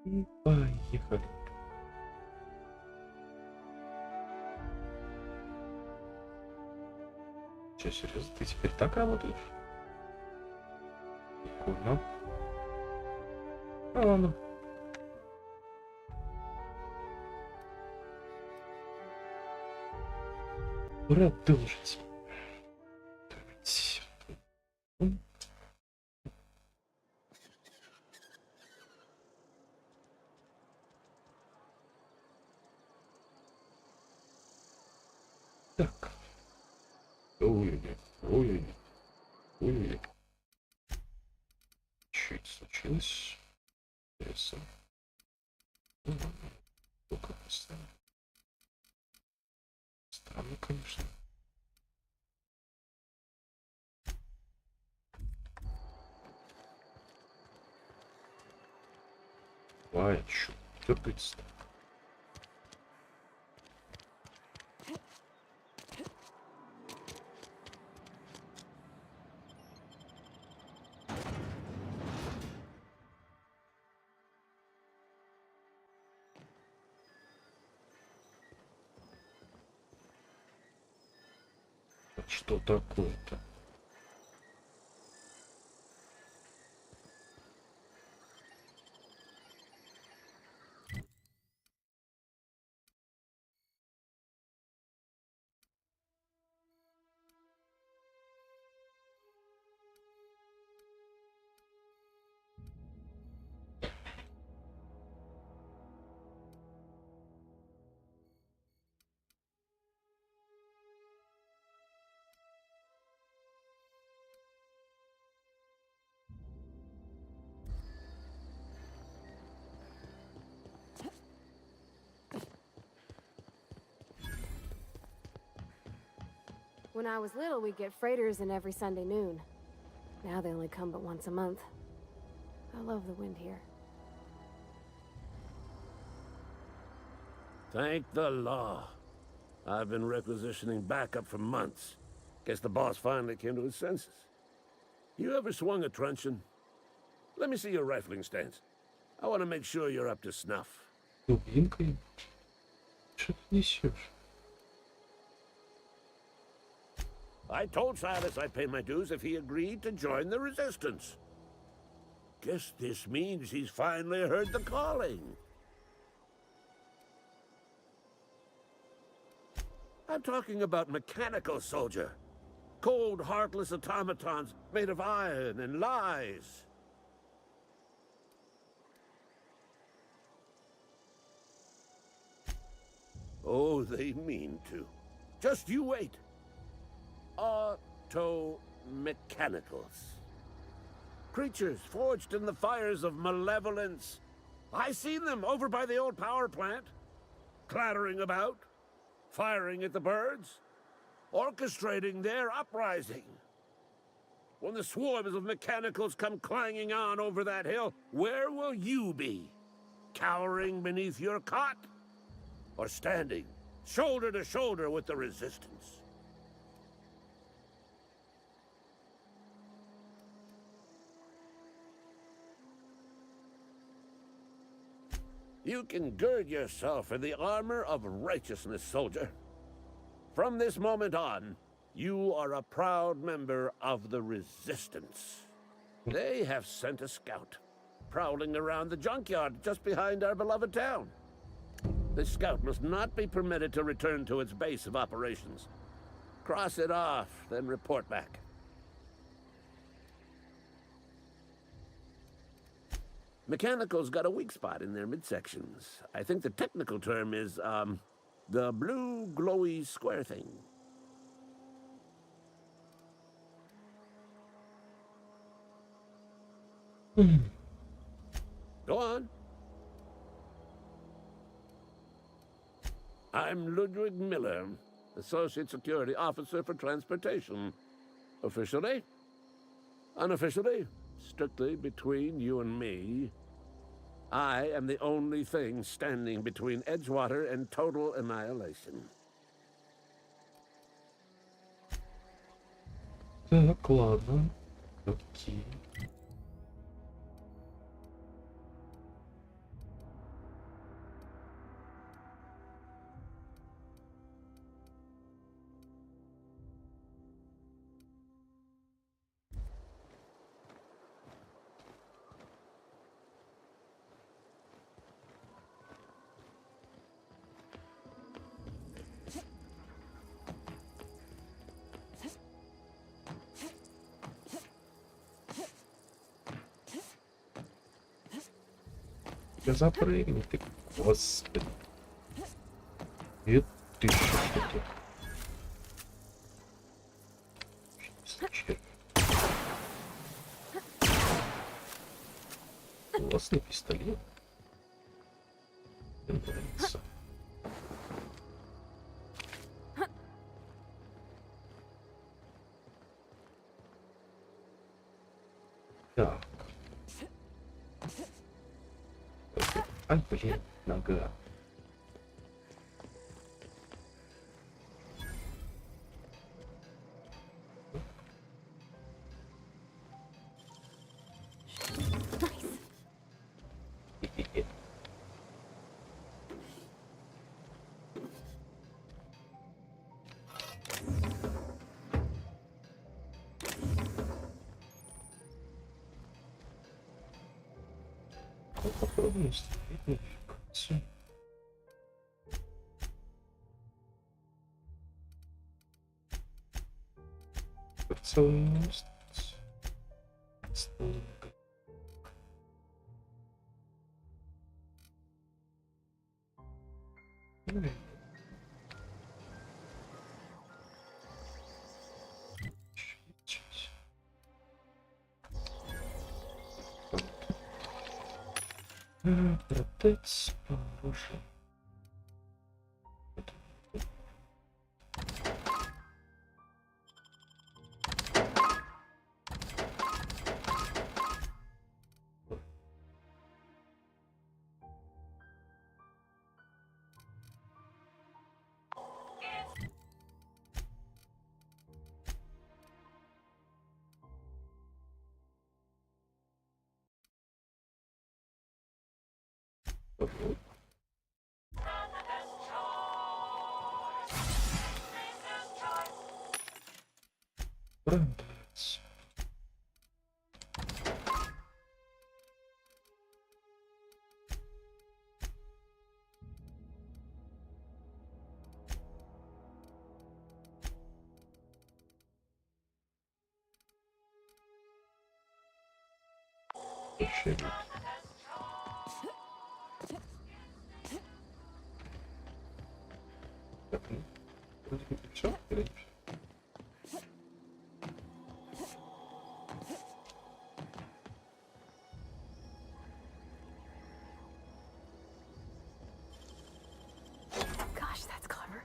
И поехали. Че, серьезно? Ты теперь так работаешь? Прикольно. Ну ладно. Продолжить. Так. Ой-ой-ой. Ой-ой-ой. Ой-ой-ой. Что это случилось? Интересно. Только поставим. Странно, конечно. Ай, чё? Терпится. Что такое-то? When I was little, we'd get freighters in every Sunday noon. Now they only come but once a month. I love the wind here. Thank the law. I've been requisitioning backup for months. Guess the boss finally came to his senses. You ever swung a truncheon? Let me see your rifling stance. I want to make sure you're up to snuff. Дубинкой? Что ты несешь? I told Silas I'd pay my dues if he agreed to join the resistance. Guess this means he's finally heard the calling. I'm talking about mechanical soldier. Cold, heartless automatons made of iron and lies. Oh, they mean to. Just you wait. Auto-mechanicals. Creatures forged in the fires of malevolence. I seen them over by the old power plant. Clattering about. Firing at the birds. Orchestrating their uprising. When the swarms of mechanicals come clanging on over that hill, where will you be? Cowering beneath your cot? Or standing, shoulder to shoulder with the resistance? You can gird yourself in the armor of righteousness, soldier. From this moment on, you are a proud member of the Resistance. They have sent a scout, prowling around the junkyard just behind our beloved town. This scout must not be permitted to return to its base of operations. Cross it off, then report back. Mechanicals got a weak spot in their midsections. I think the technical term is, the blue glowy square thing. Go on. I'm Ludwig Miller, Associate Security Officer for Transportation. Officially? Unofficially? Strictly between you and me, I am the only thing standing between Edgewater and total annihilation. Так, ладно. Окей. Я запрыгни, ты, господи. И ты что-то. Классный пистолет. Мне нравится. Так. Ай, блин, нога. Попробуем установить модификацию. Целостность. Продать оружие. Продать. Вообще нет. Так, ну, вроде бы все, или Gosh, that's clever.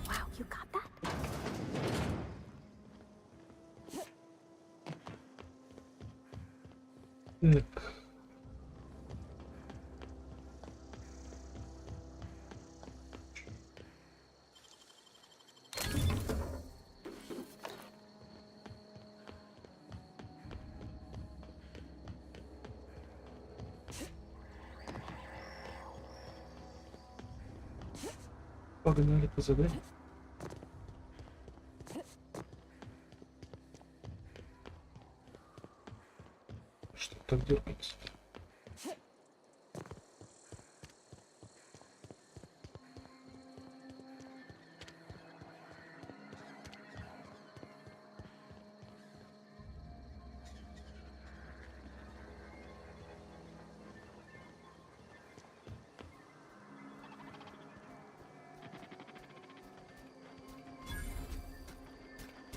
Wow, you got that? так. Погнали по заданию. Что так дергается?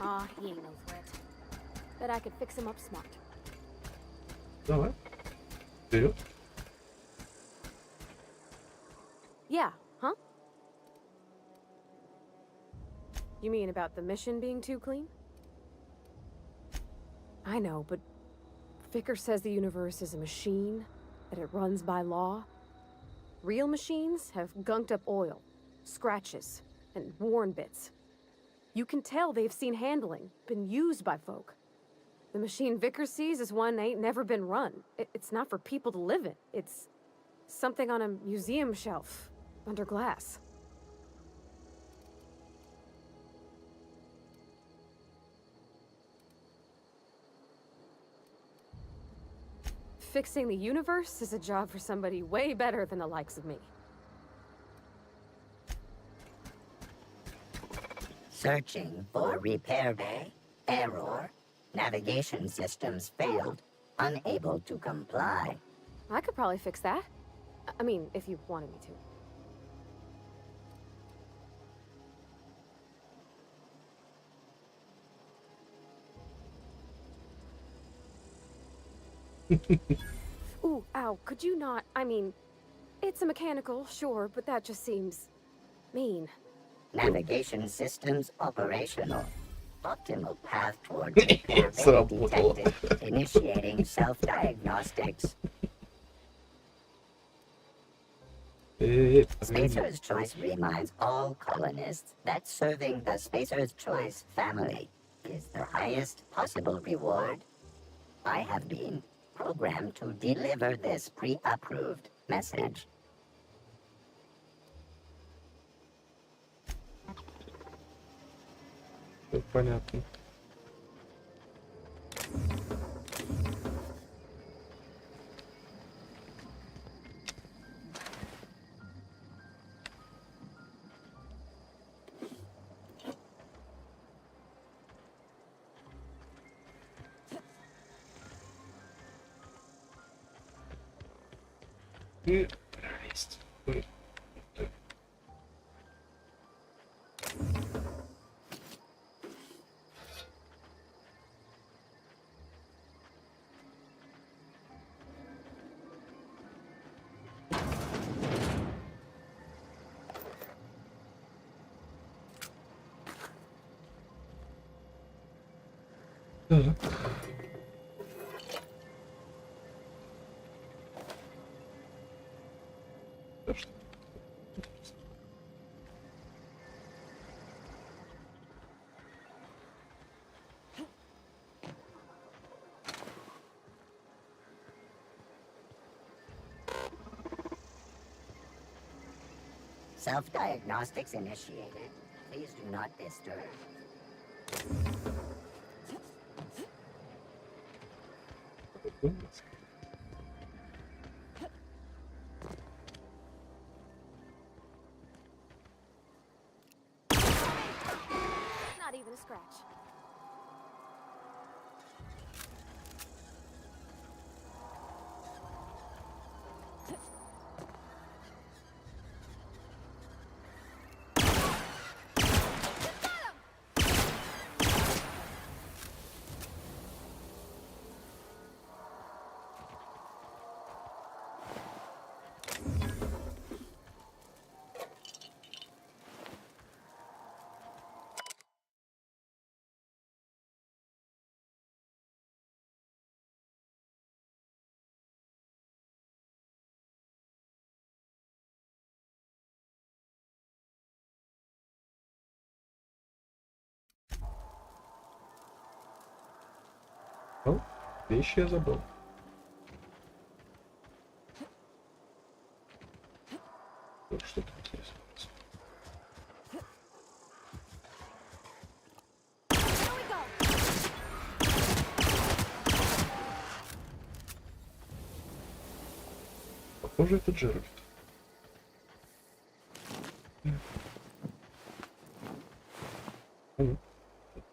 Aw, he ain't no threat. Bet I could fix him up smart. Давай. Вперед. Yeah, huh? You mean about the mission being too clean? I know, but Vicker says the universe is a machine, that it runs by law. Real machines have gunked up oil, scratches, and worn bits. You can tell they've seen handling, been used by folk. The machine Vicker sees is one ain't never been run. It's not for people to live in. It's something on a museum shelf, under glass. Fixing the universe is a job for somebody way better than the likes of me. Searching for repair bay. Error. Navigation systems failed. Unable to comply. I could probably fix that. I mean, if you wanted me to. Ooh, ow, could you not? I mean, it's a mechanical, sure, but that just seems mean. Navigation systems operational. Optimal path toward repair bay Сработало. detected. Initiating self-diagnostics. Spacer's Choice reminds all colonists that serving the Spacer's Choice family is the highest possible reward. I have been programmed to deliver this pre-approved message. Понятно. И есть. Ой. Так. Так. Да что? Self-diagnostics initiated. Please do not disturb. Not even a scratch. О, вещи я забыл. Вот что тут есть. Похоже, это Джеральд.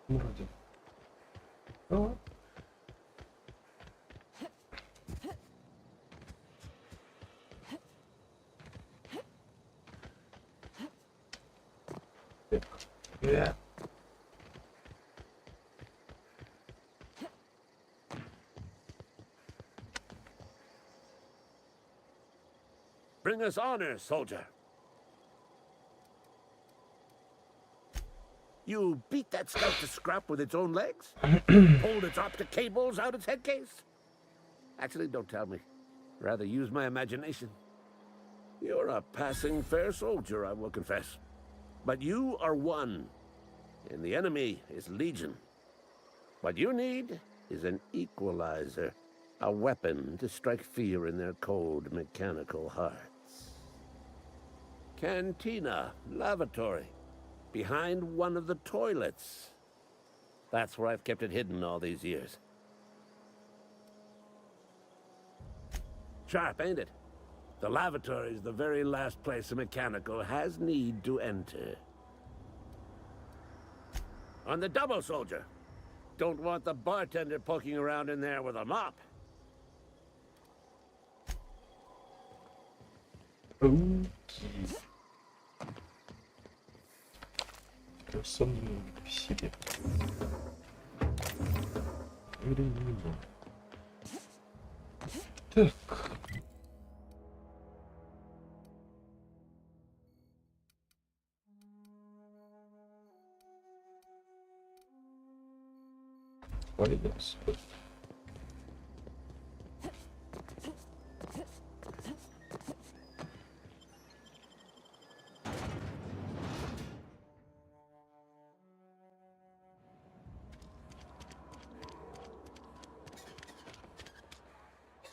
Вроде. А. Bring us honor, soldier. You beat that scout to scrap with its own legs? Pulled its optic cables out its head case? Actually, don't tell me. Rather use my imagination. You're a passing fair soldier, I will confess. But you are one, and the enemy is legion. What you need is an equalizer, a weapon to strike fear in their cold, mechanical hearts. Cantina, lavatory, behind one of the toilets. That's where I've kept it hidden all these years. Sharp, ain't it? The lavatory is the very last place a mechanical has need to enter. On the double, soldier. Don't want the bartender poking around in there with a mop. Окей. Самой в себе. Временно. Так. Пойдёс.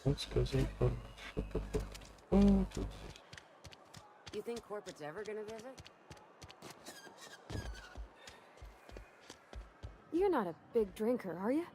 Он сказал, что-то. О, тут здесь. You think corporate's ever gonna visit? You're not a big drinker, are you?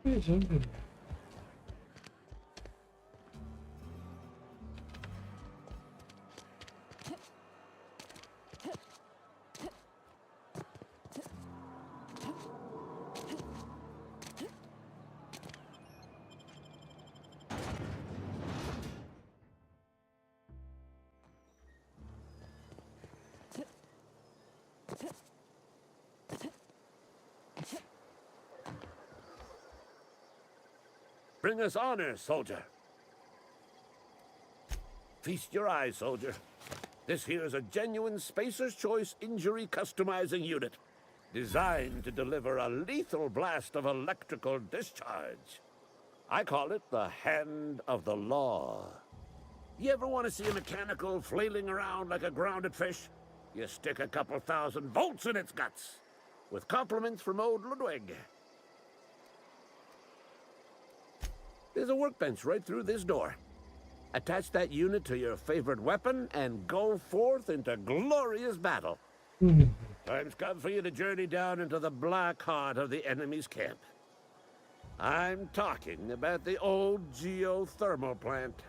Пойдём. Bring us honor, soldier. Feast your eyes, soldier. This here is a genuine Spacer's Choice injury customizing unit, designed to deliver a lethal blast of electrical discharge. I call it the Hand of the Law. You ever want to see a mechanical flailing around like a grounded fish? You stick a couple thousand volts in its guts. With compliments from old Ludwig. There's a workbench right through this door. Attach that unit to your favorite weapon and go forth into glorious battle. Time's come for you to journey down into the black heart of the enemy's camp. I'm talking about the old geothermal plant.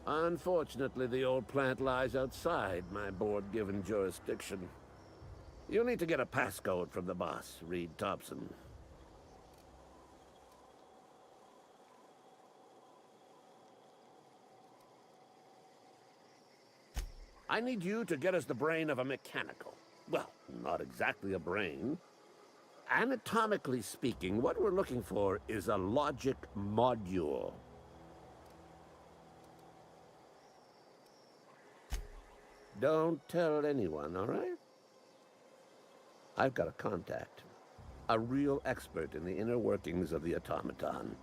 Unfortunately, the old plant lies outside my board-given jurisdiction. You'll need to get a passcode from the boss, Reed Thompson. I need you to get us the brain of a mechanical. Well, not exactly a brain. Anatomically speaking, what we're looking for is a logic module. Don't tell anyone, all right? I've got a contact. A real expert in the inner workings of the automaton.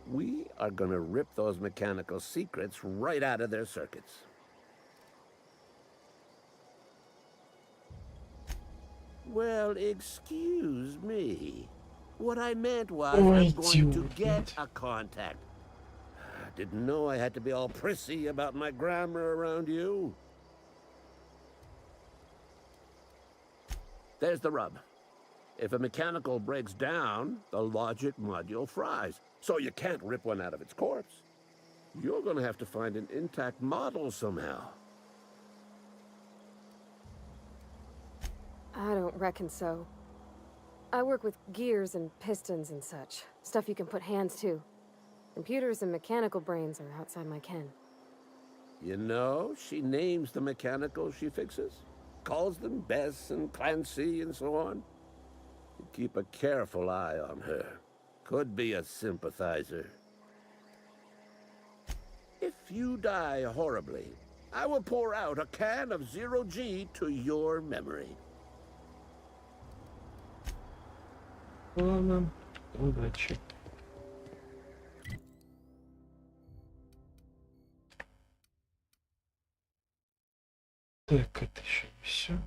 We are gonna rip those mechanical secrets right out of their circuits. Well, excuse me. What I meant was I'm going to get a contact. Didn't know I had to be all prissy about my grammar around you. There's the rub. If a mechanical breaks down, the logic module fries. So you can't rip one out of its corpse. You're gonna have to find an intact model somehow. I don't reckon so. I work with gears and pistons and such. Stuff you can put hands to. Computers and mechanical brains are outside my ken. You know, she names the mechanicals she fixes. Calls them Bess and Clancy and so on. You keep a careful eye on her. Could be a sympathizer. If you die horribly, I will pour out a can of 0G to your memory. Ладно, удачи. Так, это еще не все.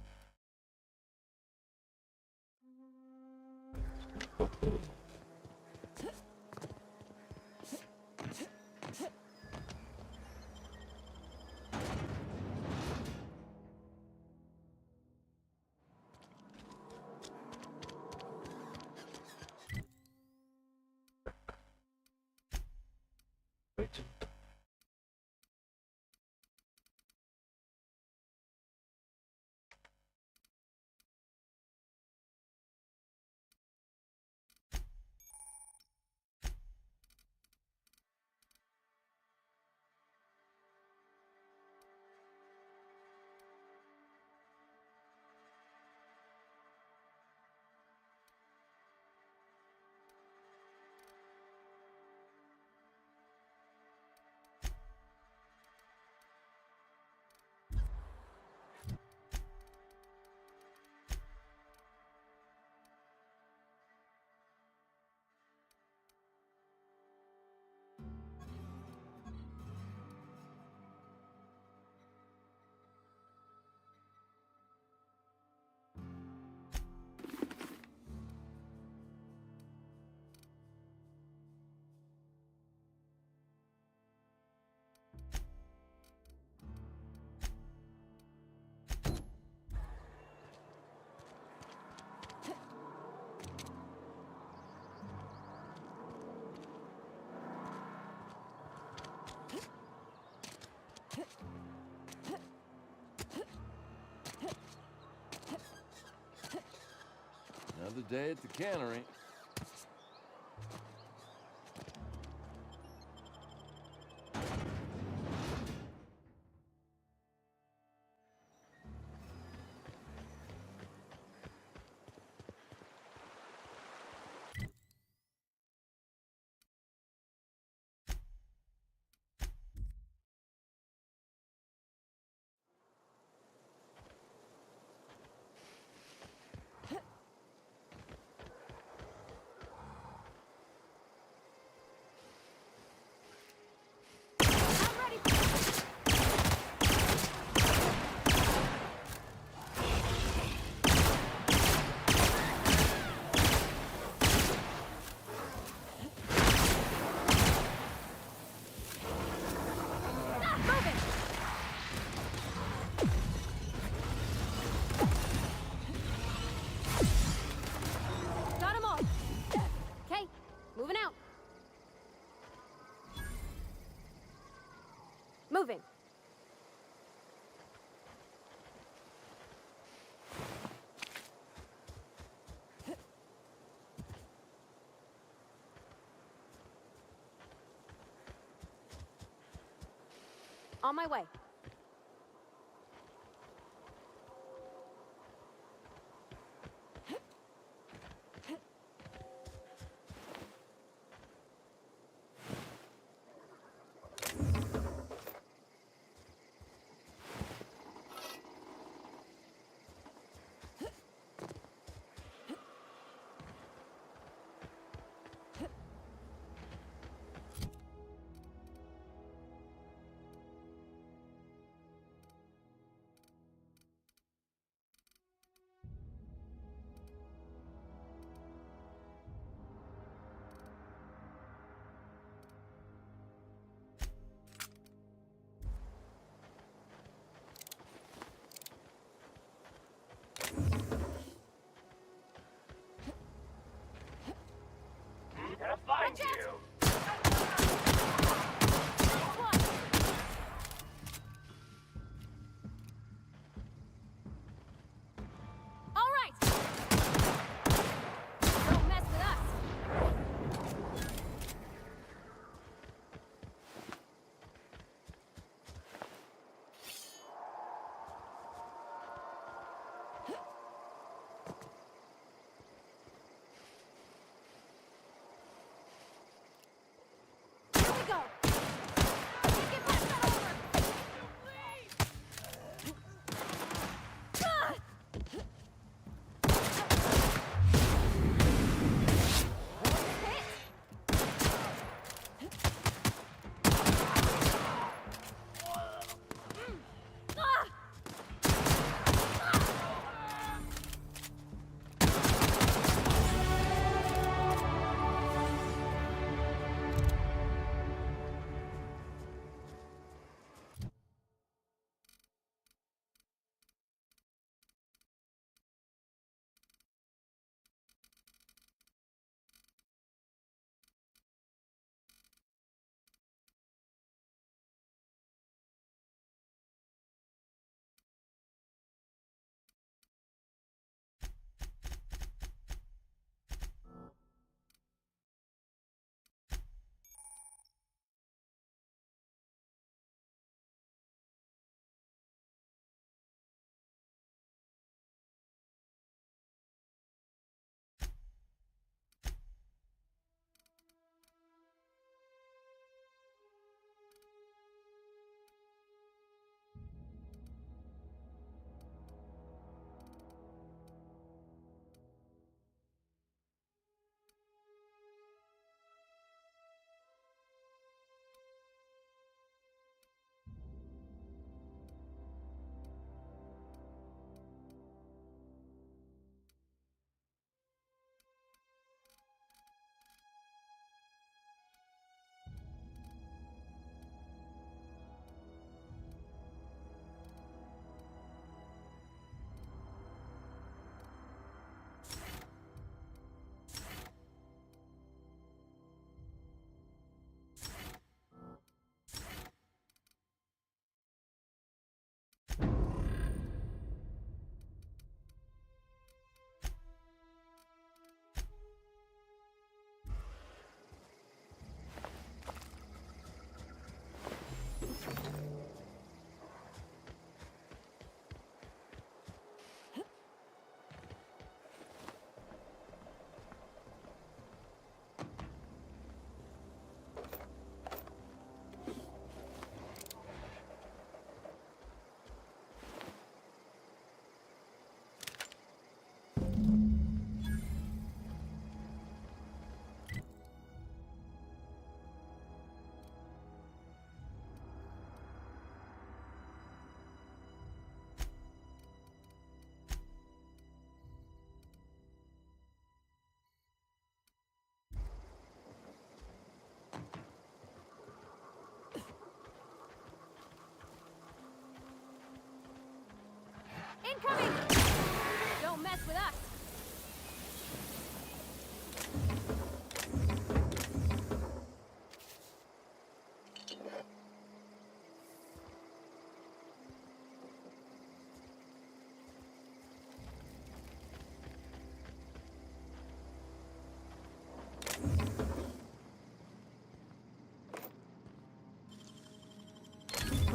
Пойдем. Another day at the cannery. Got 'em all. Okay, moving out. Moving. On my way.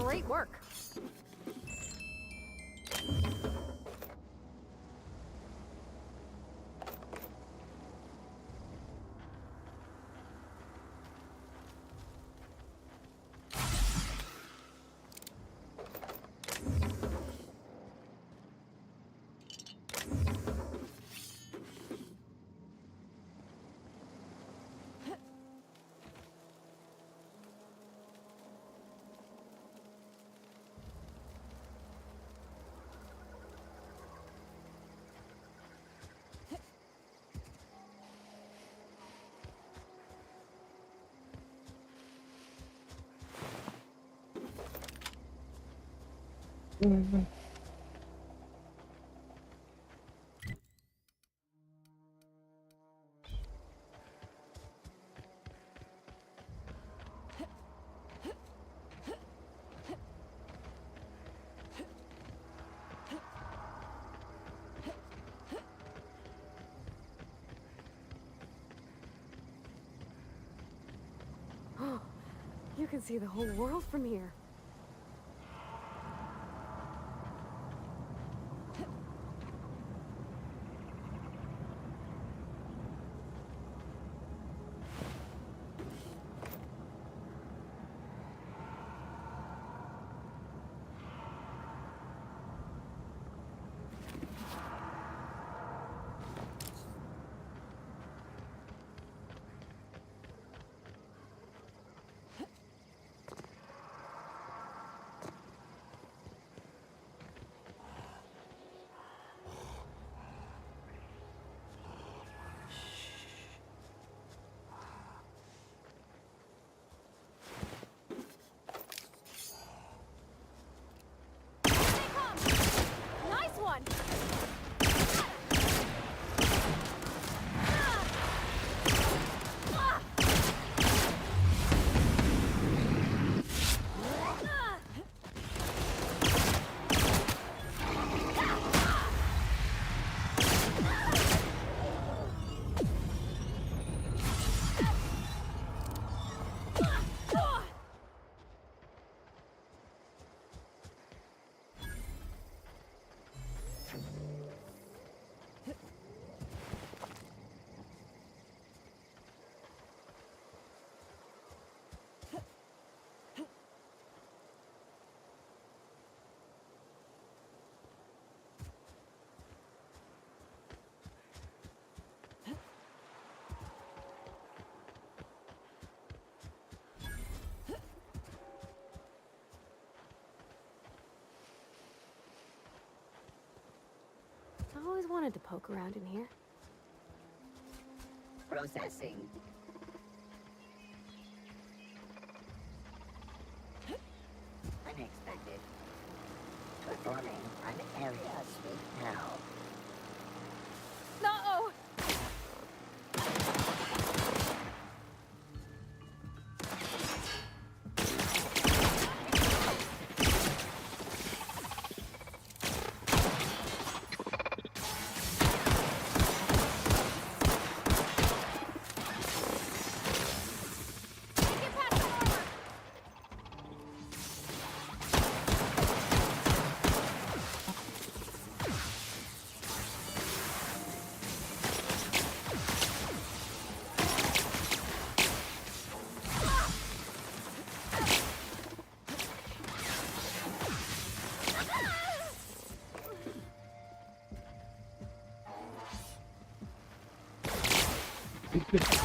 Great work. Oh, you can see the whole world from here. Nice one! I always wanted to poke around in here. Processing. Unexpected. Performing an area sweep now. No!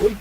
Ой,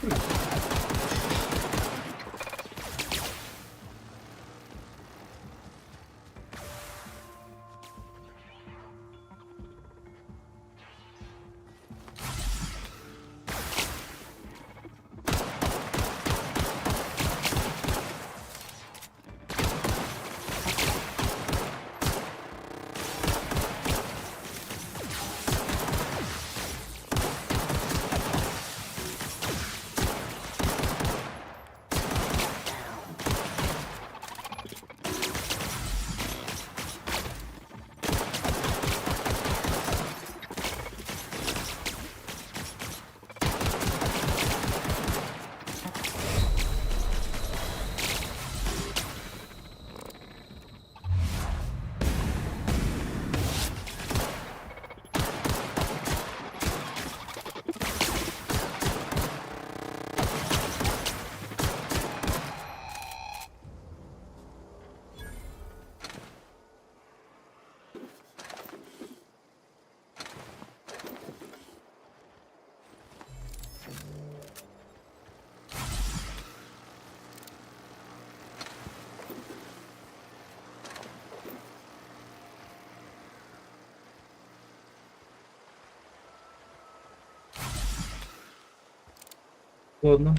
Ладно.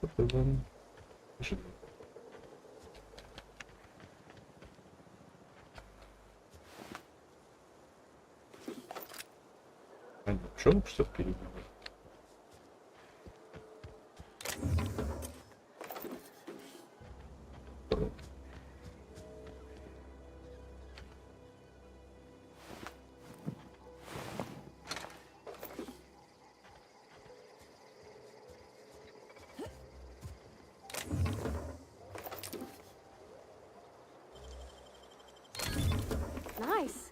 Попробуем. Что впереди? Nice.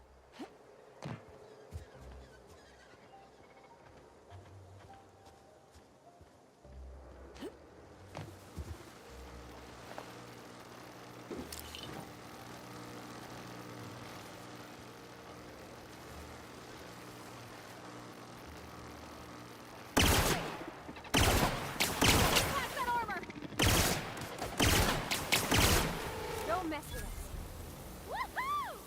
Don't mess with us. Woohoo!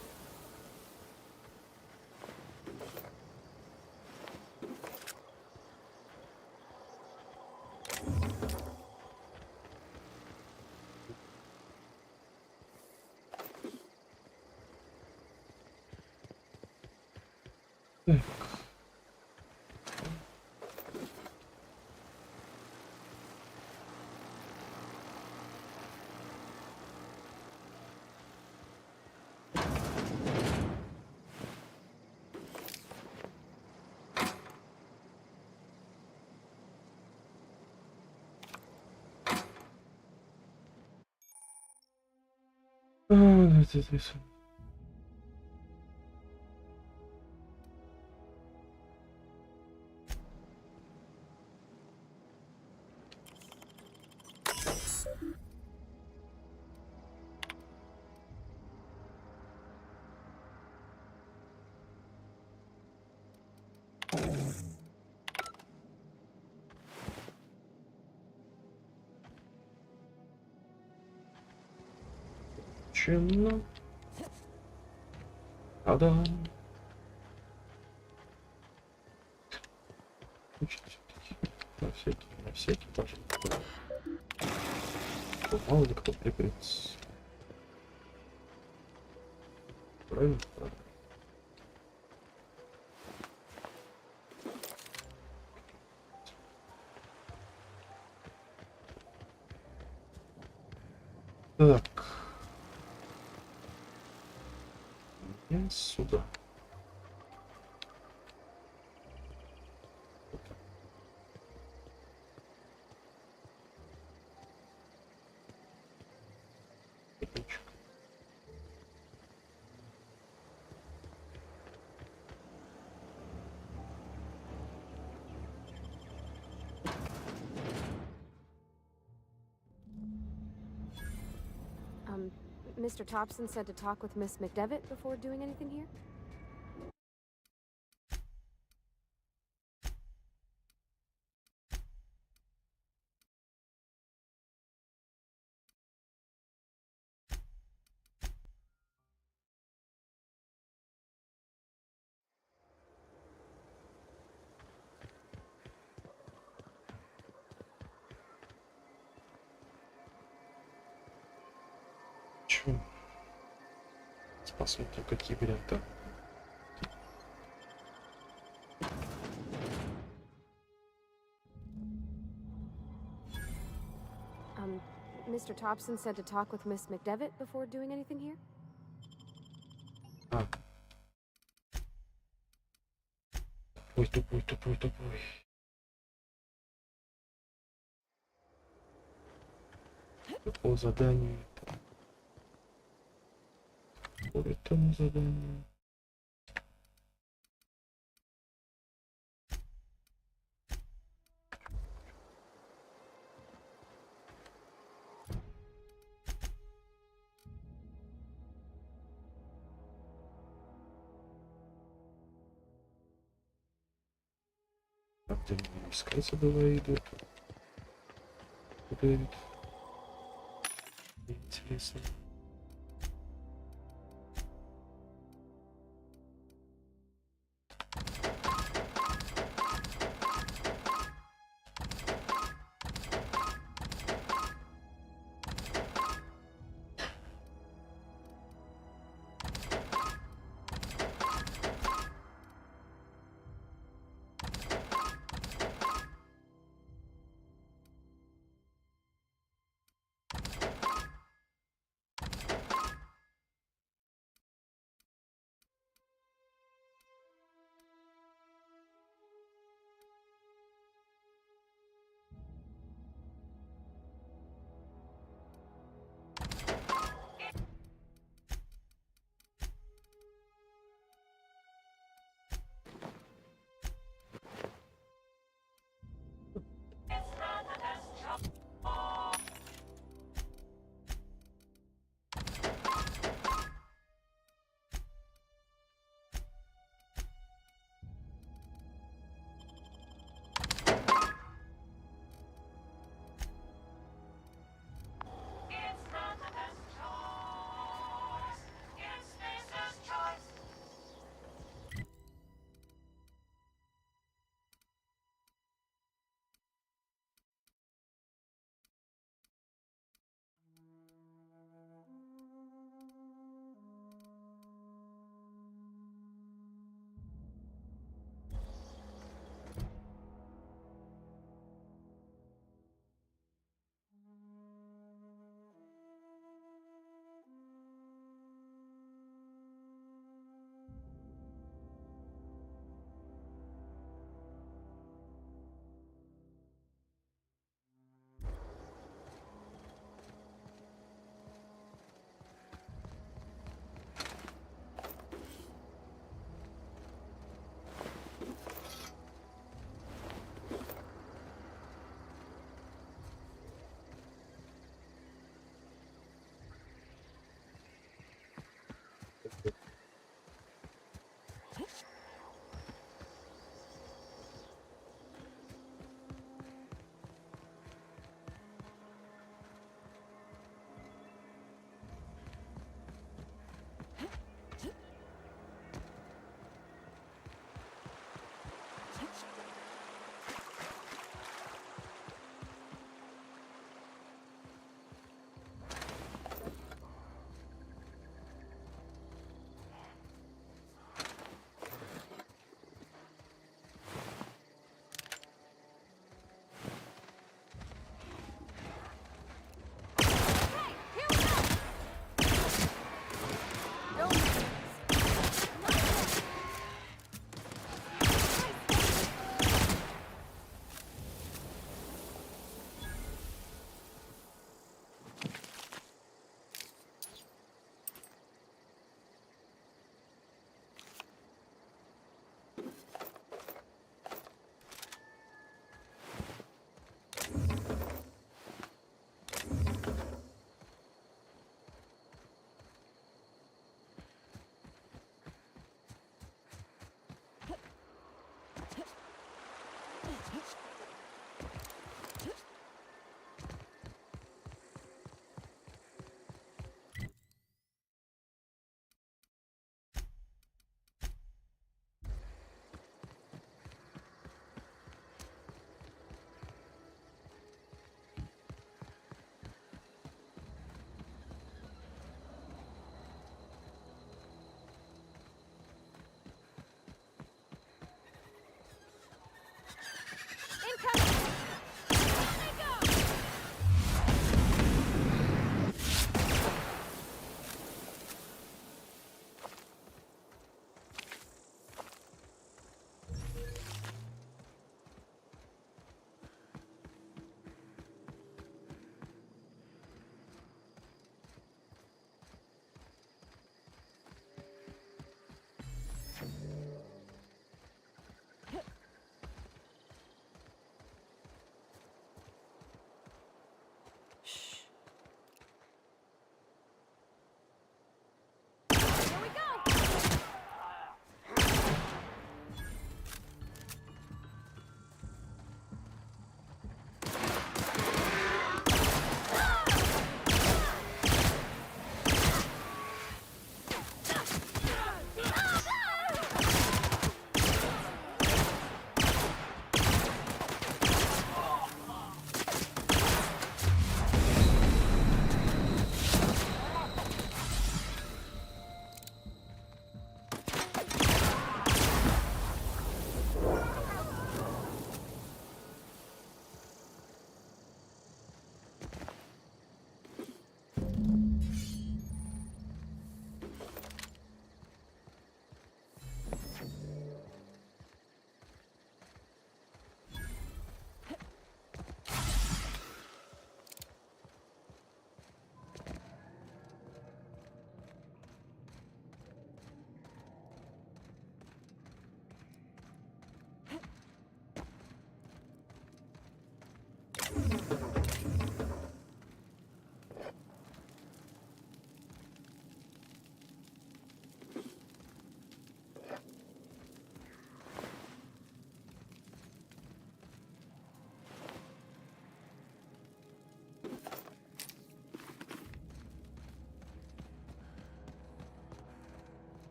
Чемно. Та-дам. На всякий даже. Мало ли кто прыгается. Правильно? Правильно. Так. Я сюда. Mr. Thompson said to talk with Miss McDevitt before doing anything here? Посмотрим, какие варианты. Mr. Thompson said to talk with Miss McDevitt before doing anything here? Ой, тупой. По заданию. По этому заданию. Так, где мне искать была идут? Куда идут? Интересно.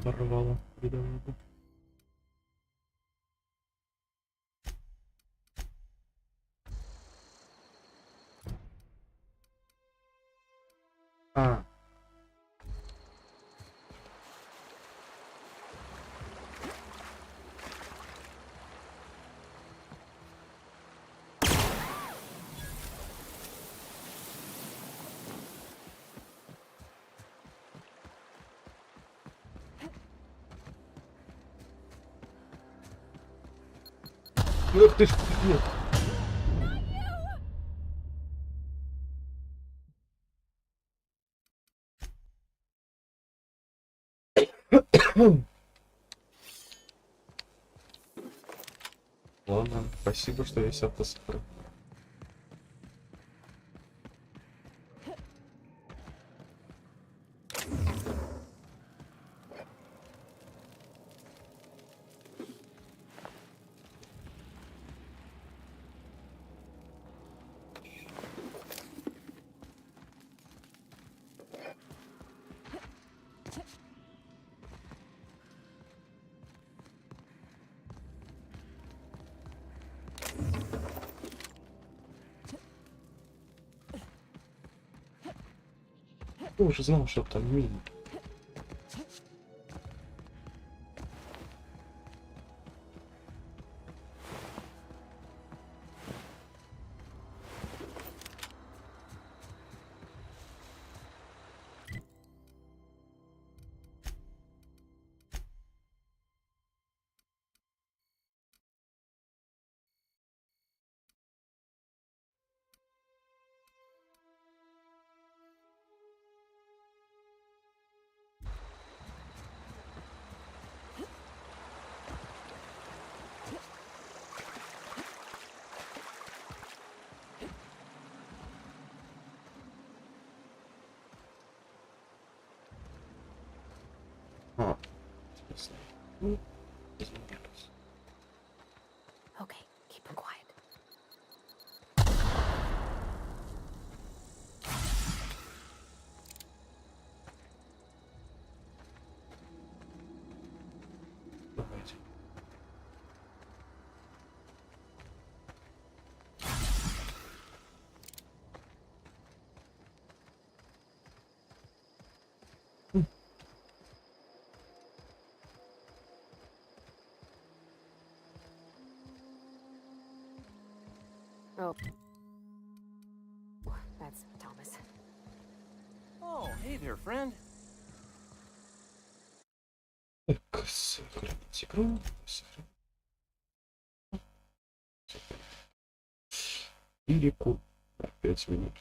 Порвало видом. А. Ах ты ж, нет. Ладно, спасибо, что есть автосфера. Я уже знал, что там мини. Ну, изменилось. Okay, keep him quiet. Давайте. Oh. That's Thomas. Oh, hey there, friend. Так, сохранить игру. И реку. 5 минут.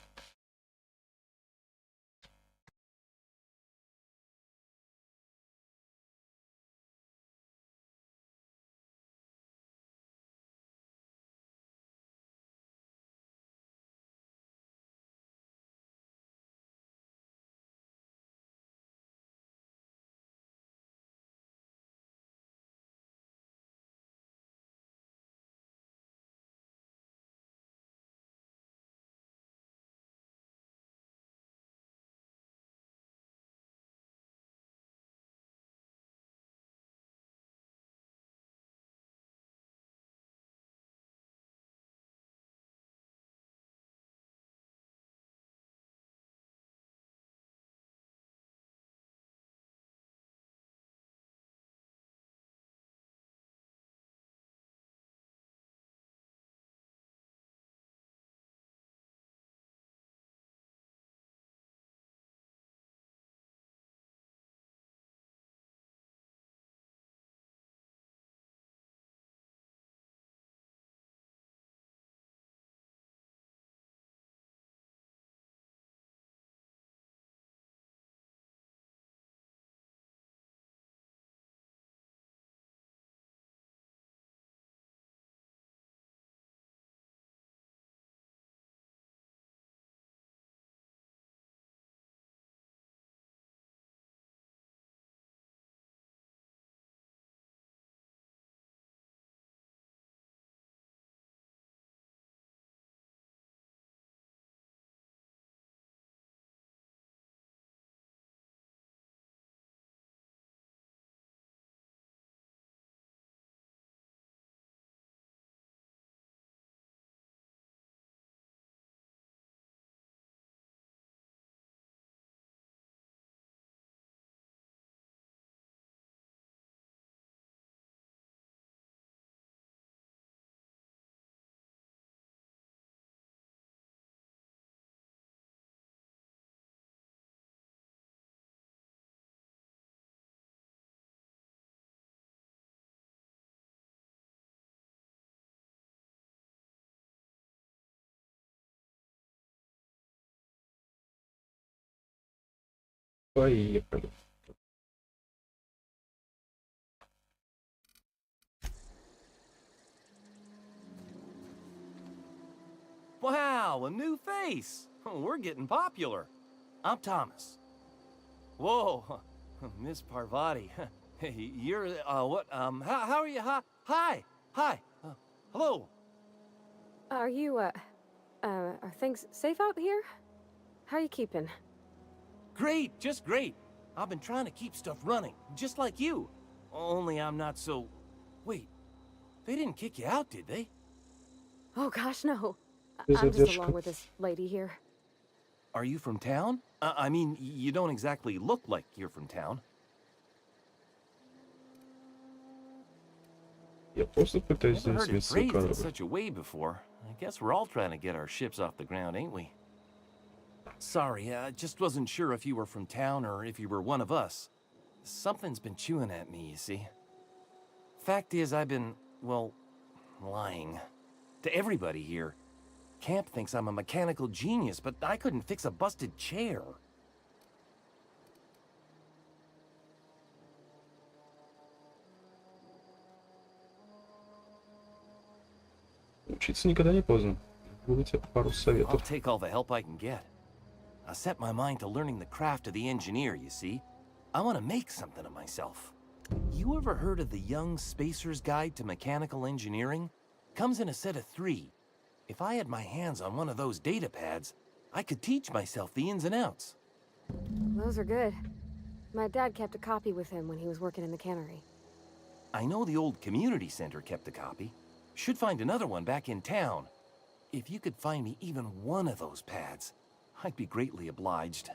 Поехали. Wow, a new face. We're getting popular. I'm Thomas. Whoa, Miss Parvati. Hey, you're, what, how are you? Hi. Hello. Are you, are things safe out here? How are you keeping? Great, just great. I've been trying to keep stuff running, just like you. Only I'm not so... Wait, they didn't kick you out, did they? Oh gosh, no. Без I'm just задержки. along with this lady here. Are you from town? I mean, you don't exactly look like you're from town. Я просто пытаюсь Never heard it заинтересоваться phrased in корабль. such a way before. I guess we're all trying to get our ships off the ground, ain't we? Sorry, I just wasn't sure if you were from town or if you were one of us. Something's been chewing at me, you see. Fact is, I've been, well, lying. To everybody here. Camp thinks I'm a mechanical genius, but I couldn't fix a busted chair. Учиться никогда не поздно. Буду тебе пару I'll советов. take all the help I can get. I set my mind to learning the craft of the engineer, you see. I want to make something of myself. You ever heard of the Young Spacer's Guide to Mechanical Engineering? Comes in a set of 3. If I had my hands on one of those data pads, I could teach myself the ins and outs. Those are good. My dad kept a copy with him when he was working in the cannery. I know the old community center kept a copy. Should find another one back in town. If you could find me even one of those pads, I'd be greatly obliged.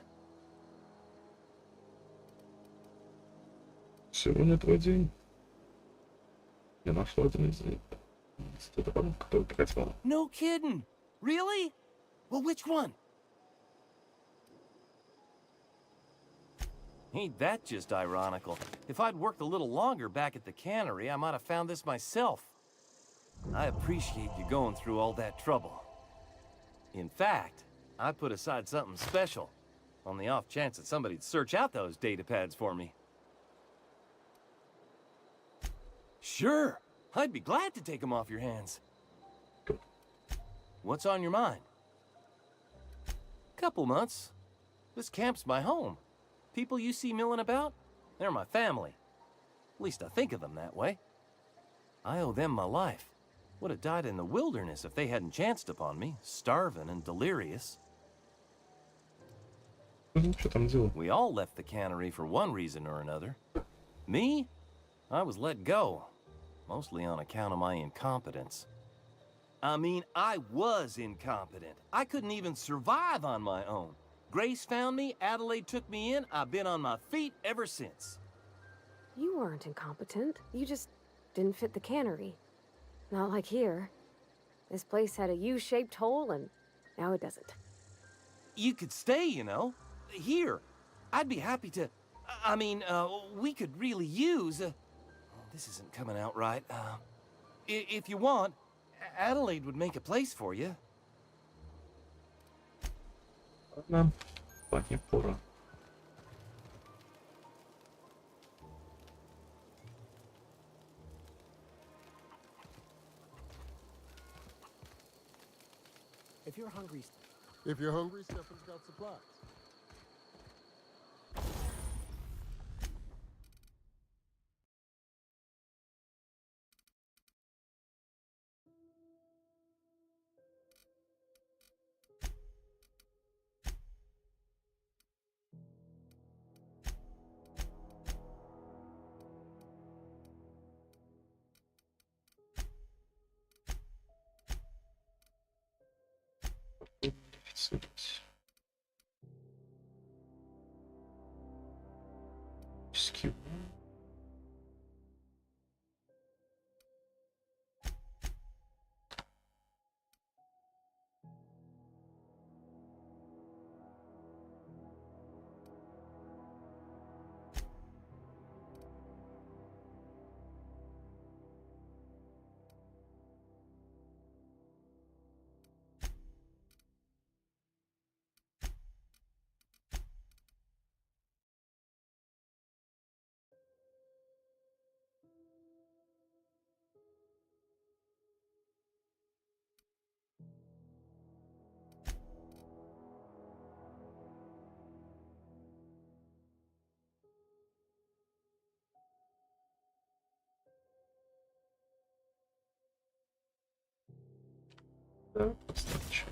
Сегодня твой день. Я нашел один из них. Это потом, который ты хотел. No kidding! Really? Well, which one? Ain't that just ironical? If I'd worked a little longer back at the cannery, I might have found this myself. I appreciate you going through all that trouble. In fact, I put aside something special, on the off chance that somebody'd search out those data pads for me. Sure, I'd be glad to take them off your hands. What's on your mind? Couple months. This camp's my home. People you see milling about, they're my family. At least I think of them that way. I owe them my life. Would have died in the wilderness if they hadn't chanced upon me, starving and delirious. Что там делал? We all left the cannery for one reason or another. Me? I was let go, mostly on account of my incompetence. I mean, I was incompetent. I couldn't even survive on my own. Grace found me, Adelaide took me in, I've been on my feet ever since. You weren't incompetent. You just didn't fit the cannery. Not like here. This place had a U-shaped hole, and now it doesn't. You could stay, you know. Here. I'd be happy to... I mean, we could really use... this isn't coming out right. If you want, Adelaide would make a place for you. Ладно, платье пора. If you're hungry, Stefan's got supplies. Скилл. Да, достаточно.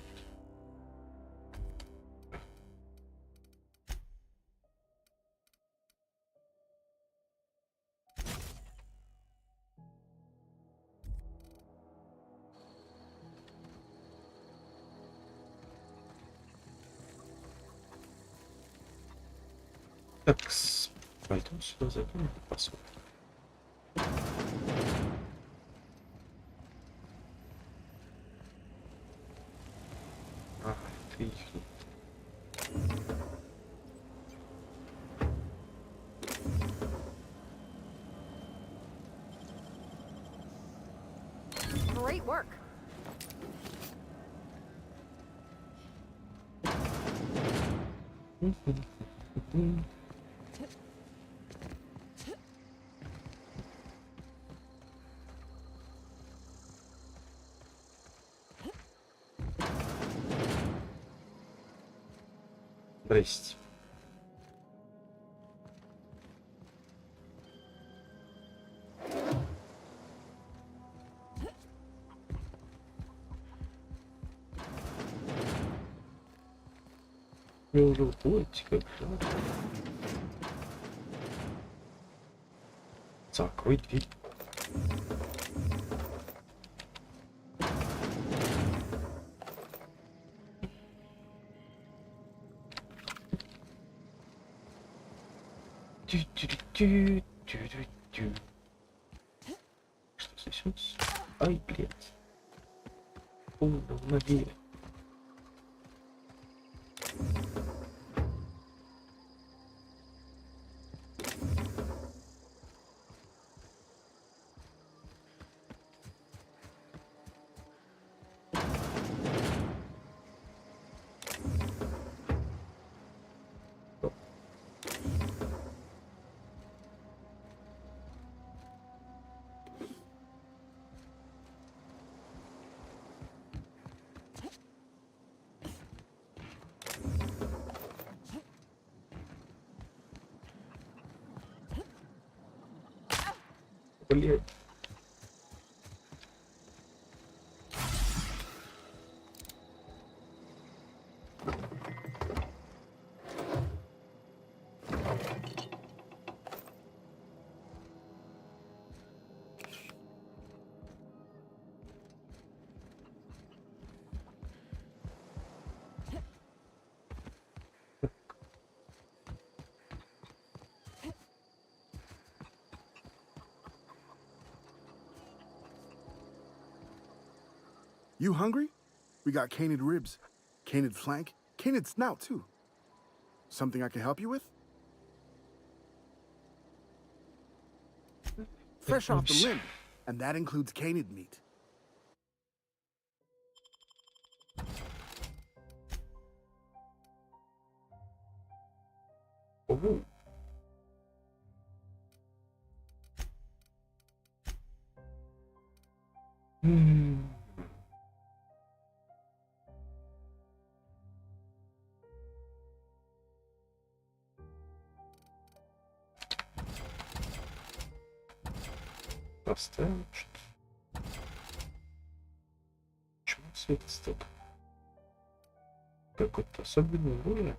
Так, пойдем сюда зайдем, посмотрим. Отлично. Great work. Здрасте. Работайте, как же. Закрой дверь. Тю-тю-тю-тю-тю-тю. Что здесь у нас? Ай, блядь. Ноги. Блядь. You hungry? We got canid ribs, canid flank, canid snout too. Something I can help you with? Fresh off the limb, and that includes canid meat. Ого. Поставим что-то. Почему светится тут? Какой-то особенный уровень.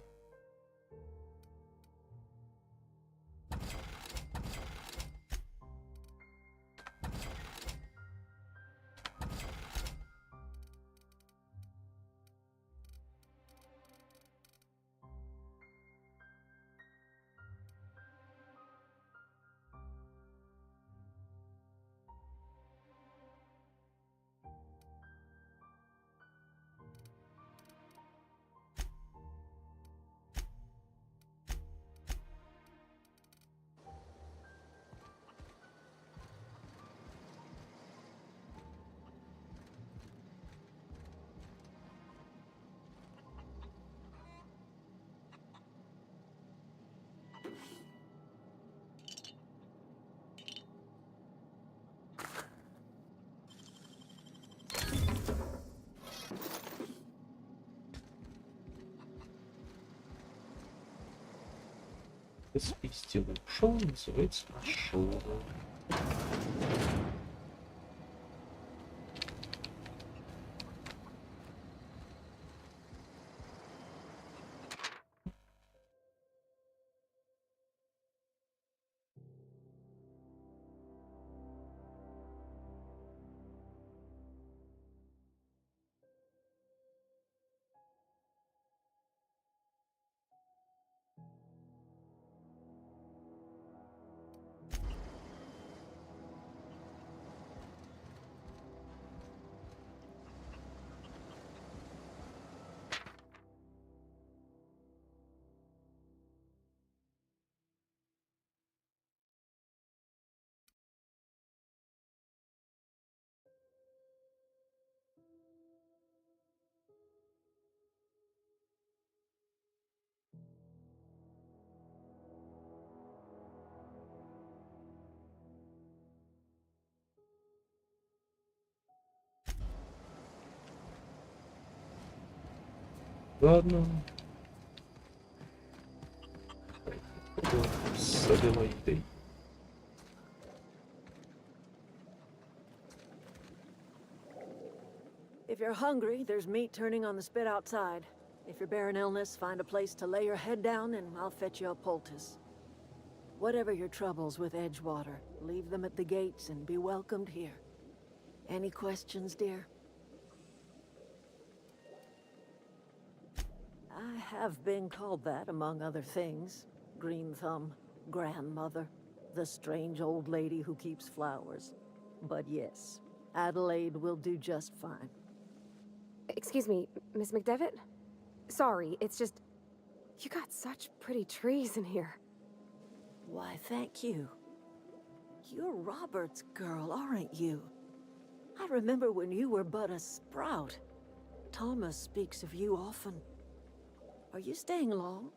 Спистил шоу называется шоу. Ладно. Оставляйте. If you're hungry, there's meat turning on the spit outside. If you're bearing illness, find a place to lay your head down and I'll fetch you a poultice. Whatever your troubles with Edgewater, leave them at the gates and be welcomed here. Any questions, dear? I have been called that, among other things. Green Thumb, grandmother, the strange old lady who keeps flowers. But yes, Adelaide will do just fine. Excuse me, Miss McDevitt? Sorry, it's just... You got such pretty trees in here. Why, thank you. You're Robert's girl, aren't you? I remember when you were but a sprout. Thomas speaks of you often. Are you staying long?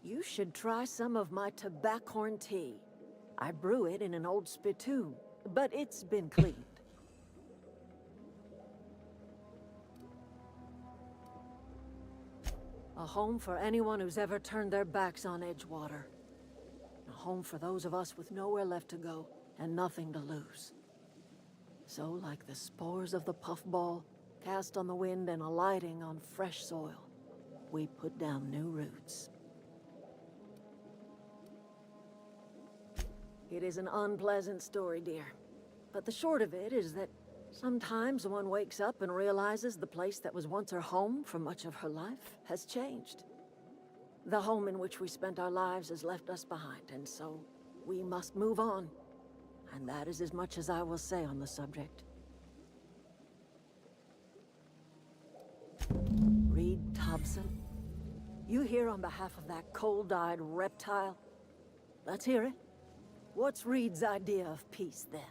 You should try some of my tobaccorn tea. I brew it in an old spittoon, but it's been cleaned. A home for anyone who's ever turned their backs on Edgewater. A home for those of us with nowhere left to go and nothing to lose. So, like the spores of the puffball, cast on the wind and alighting on fresh soil, we put down new roots. It is an unpleasant story, dear. But the short of it is that sometimes one wakes up and realizes the place that was once her home for much of her life has changed. The home in which we spent our lives has left us behind, and so we must move on. And that is as much as I will say on the subject. Reed Thompson, you here on behalf of that cold-eyed reptile? Let's hear it. What's Reed's idea of peace, then?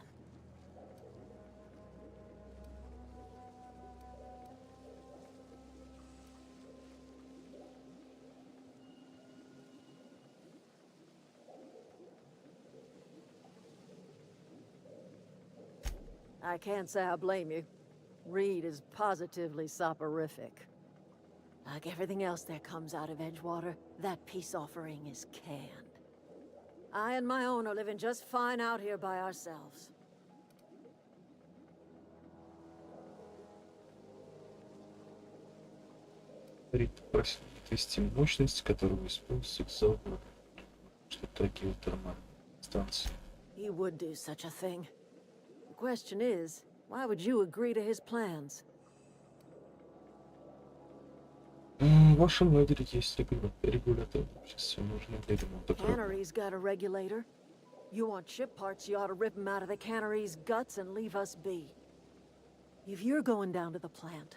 I can't say I blame you. Reed is positively soporific. Like everything else that comes out of Edgewater, that peace offering is canned. I and my own are living just fine out here by ourselves. Рид просит отвести мощность, которую используется завод, что такие термальные станции. He would do such a thing. The question is, why would you agree to his plans? В вашем лагере есть регулятор. Сейчас все нужно для ремонта. Cannery's got a regulator. You want ship parts, you ought to rip them out of the cannery's guts and leave us be. If you're going down to the plant,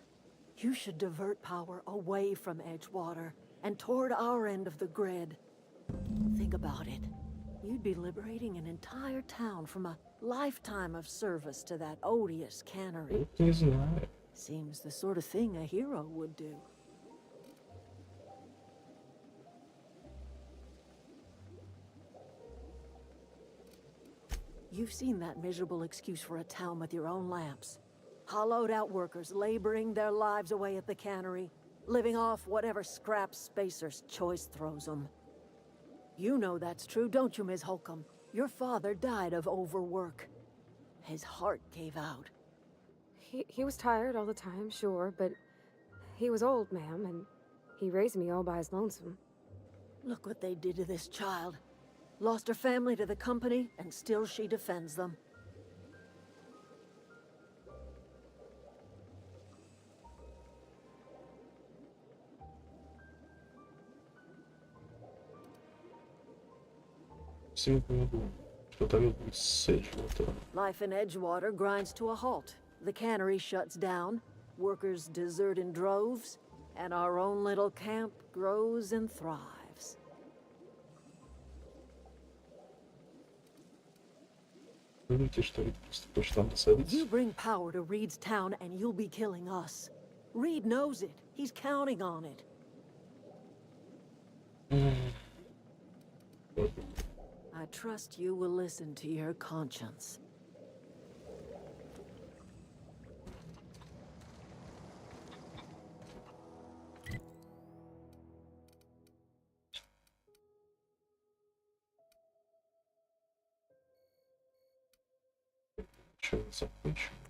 you should divert power away from Edgewater and toward our end of the grid. Think about it. You'd be liberating an entire town from a lifetime of service to that odious cannery. Не знаю. Seems the sort of thing a hero would do. You've seen that miserable excuse for a town with your own lamps. Hollowed out workers laboring their lives away at the cannery, living off whatever scraps Spacer's choice throws them. You know that's true, don't you, Ms. Holcomb? Your father died of overwork. His heart gave out. He was tired all the time, sure, but he was old, ma'am, and he raised me all by his lonesome. Look what they did to this child. Lost her family to the company, and still she defends them. Всем помогу. Что-то будет с Edgewater. Life in Edgewater grinds to a halt. The cannery shuts down, workers desert in droves, and our own little camp grows and thrives. Думаете, что Рид просто хочет нам досадить? You bring power to Reed's town and you'll be killing us. Reed knows it. He's counting on it. I trust you will listen to your conscience. Что закончим? —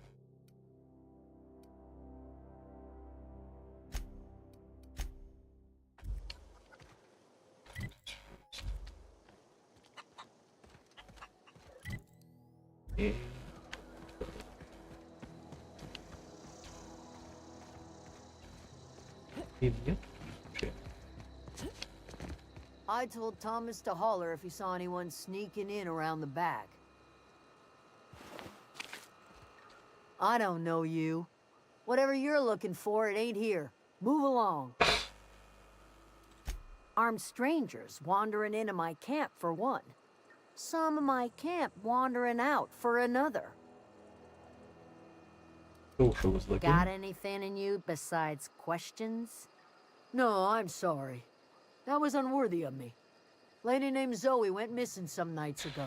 И... И нет. Вообще. I told Thomas to holler if he saw anyone sneaking in around the back. I don't know you. Whatever you're looking for, it ain't here. Move along. Armed strangers wandering into my camp for one. Some of my camp wandering out for another. Уши возлагаем. Got anything in you besides questions? No, I'm sorry. That was unworthy of me. Lady named Zoe went missing some nights ago.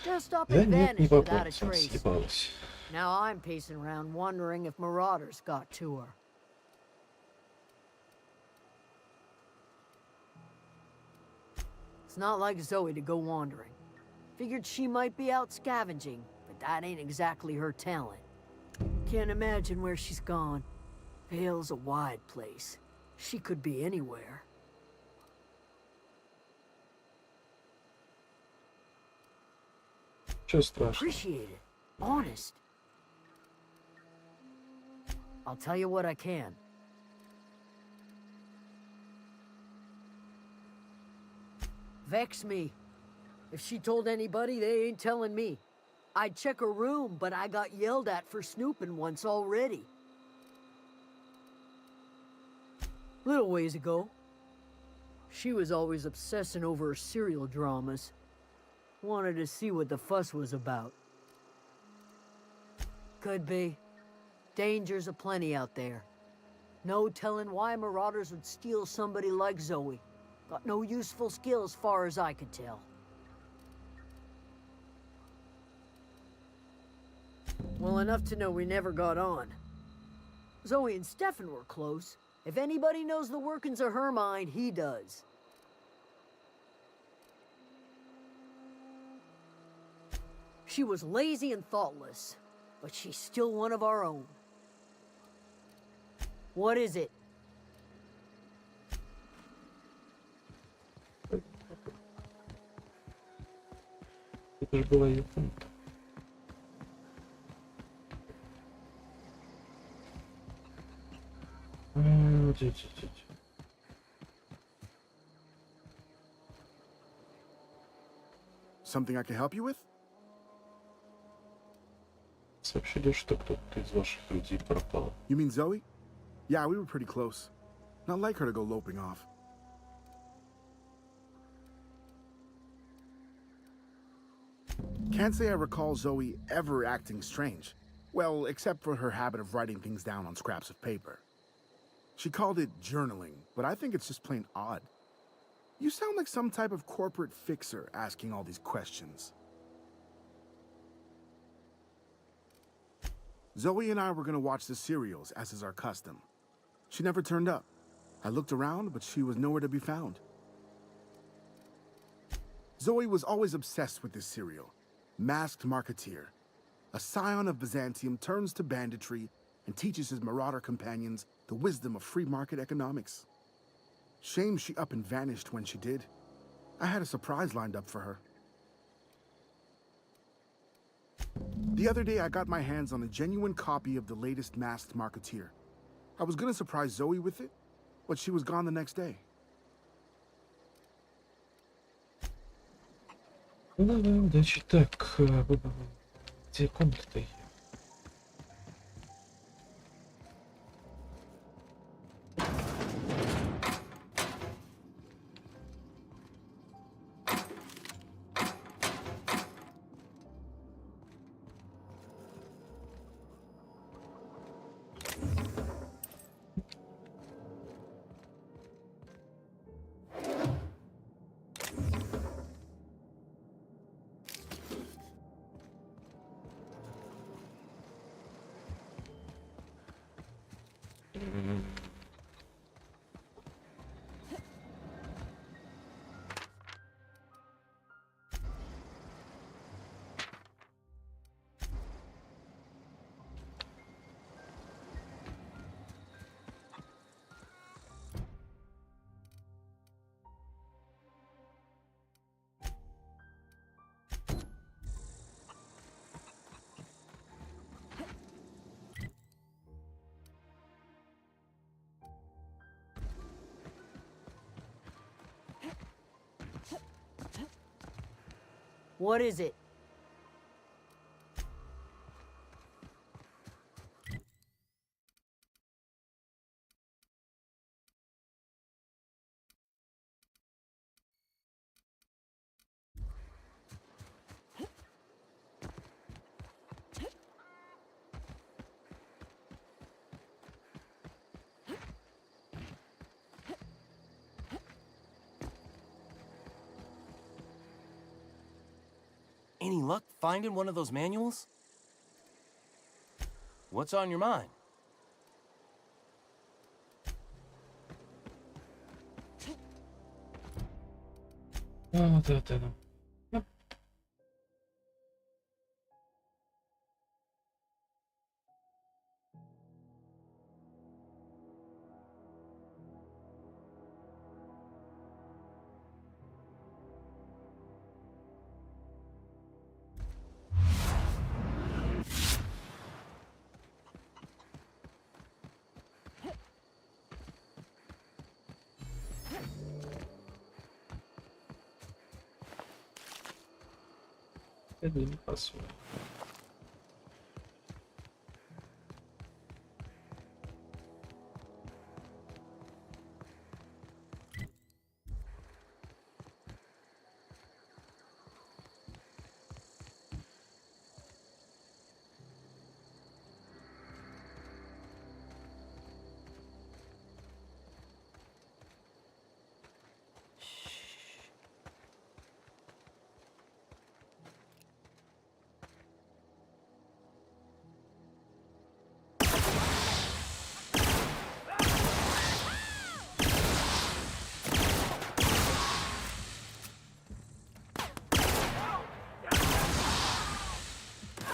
Just up Да and нет, не vanished without a вопросов, trace. съебалась. Now I'm pacing around wondering if marauders got to her. It's not like Zoe to go wandering. Figured she might be out scavenging, but that ain't exactly her talent. Can't imagine where she's gone. Vale's a wide place. She could be anywhere. Чё страшно? Appreciate it. Honest. I'll tell you what I can. Vex me. If she told anybody, they ain't telling me. I'd check her room, but I got yelled at for snooping once already. Little ways ago. She was always obsessing over her serial dramas. Wanted to see what the fuss was about. Could be. Dangers aplenty out there. No telling why marauders would steal somebody like Zoe. Got no useful skills far as I could tell. Well, enough to know we never got on. Zoe and Stefan were close. If anybody knows the workings of her mind, he does. She was lazy and thoughtless, but she's still one of our own. What is it? Это же была ее комната. Something I can help you with? Сообщили, что кто-то из ваших людей пропал. You mean Zoe? Yeah, we were pretty close. Not like her to go loping off. Can't say I recall Zoe ever acting strange. Well, except for her habit of writing things down on scraps of paper. She called it journaling, but I think it's just plain odd. You sound like some type of corporate fixer asking all these questions. Zoe and I were gonna watch the serials, as is our custom. She never turned up. I looked around, but she was nowhere to be found. Zoe was always obsessed with this serial. Masked Marketeer. A scion of Byzantium turns to banditry and teaches his marauder companions the wisdom of free market economics. Shame she up and vanished when she did. I had a surprise lined up for her. The other day, I got my hands on a genuine copy of the latest Masked Marketeer. I was gonna surprise Zoe with it, but she was gone the next day. Ну, давай, удачи. Так, где комната-то? What is it? Any luck finding one of those manuals? What's on your mind? Вот это. Это не пасует.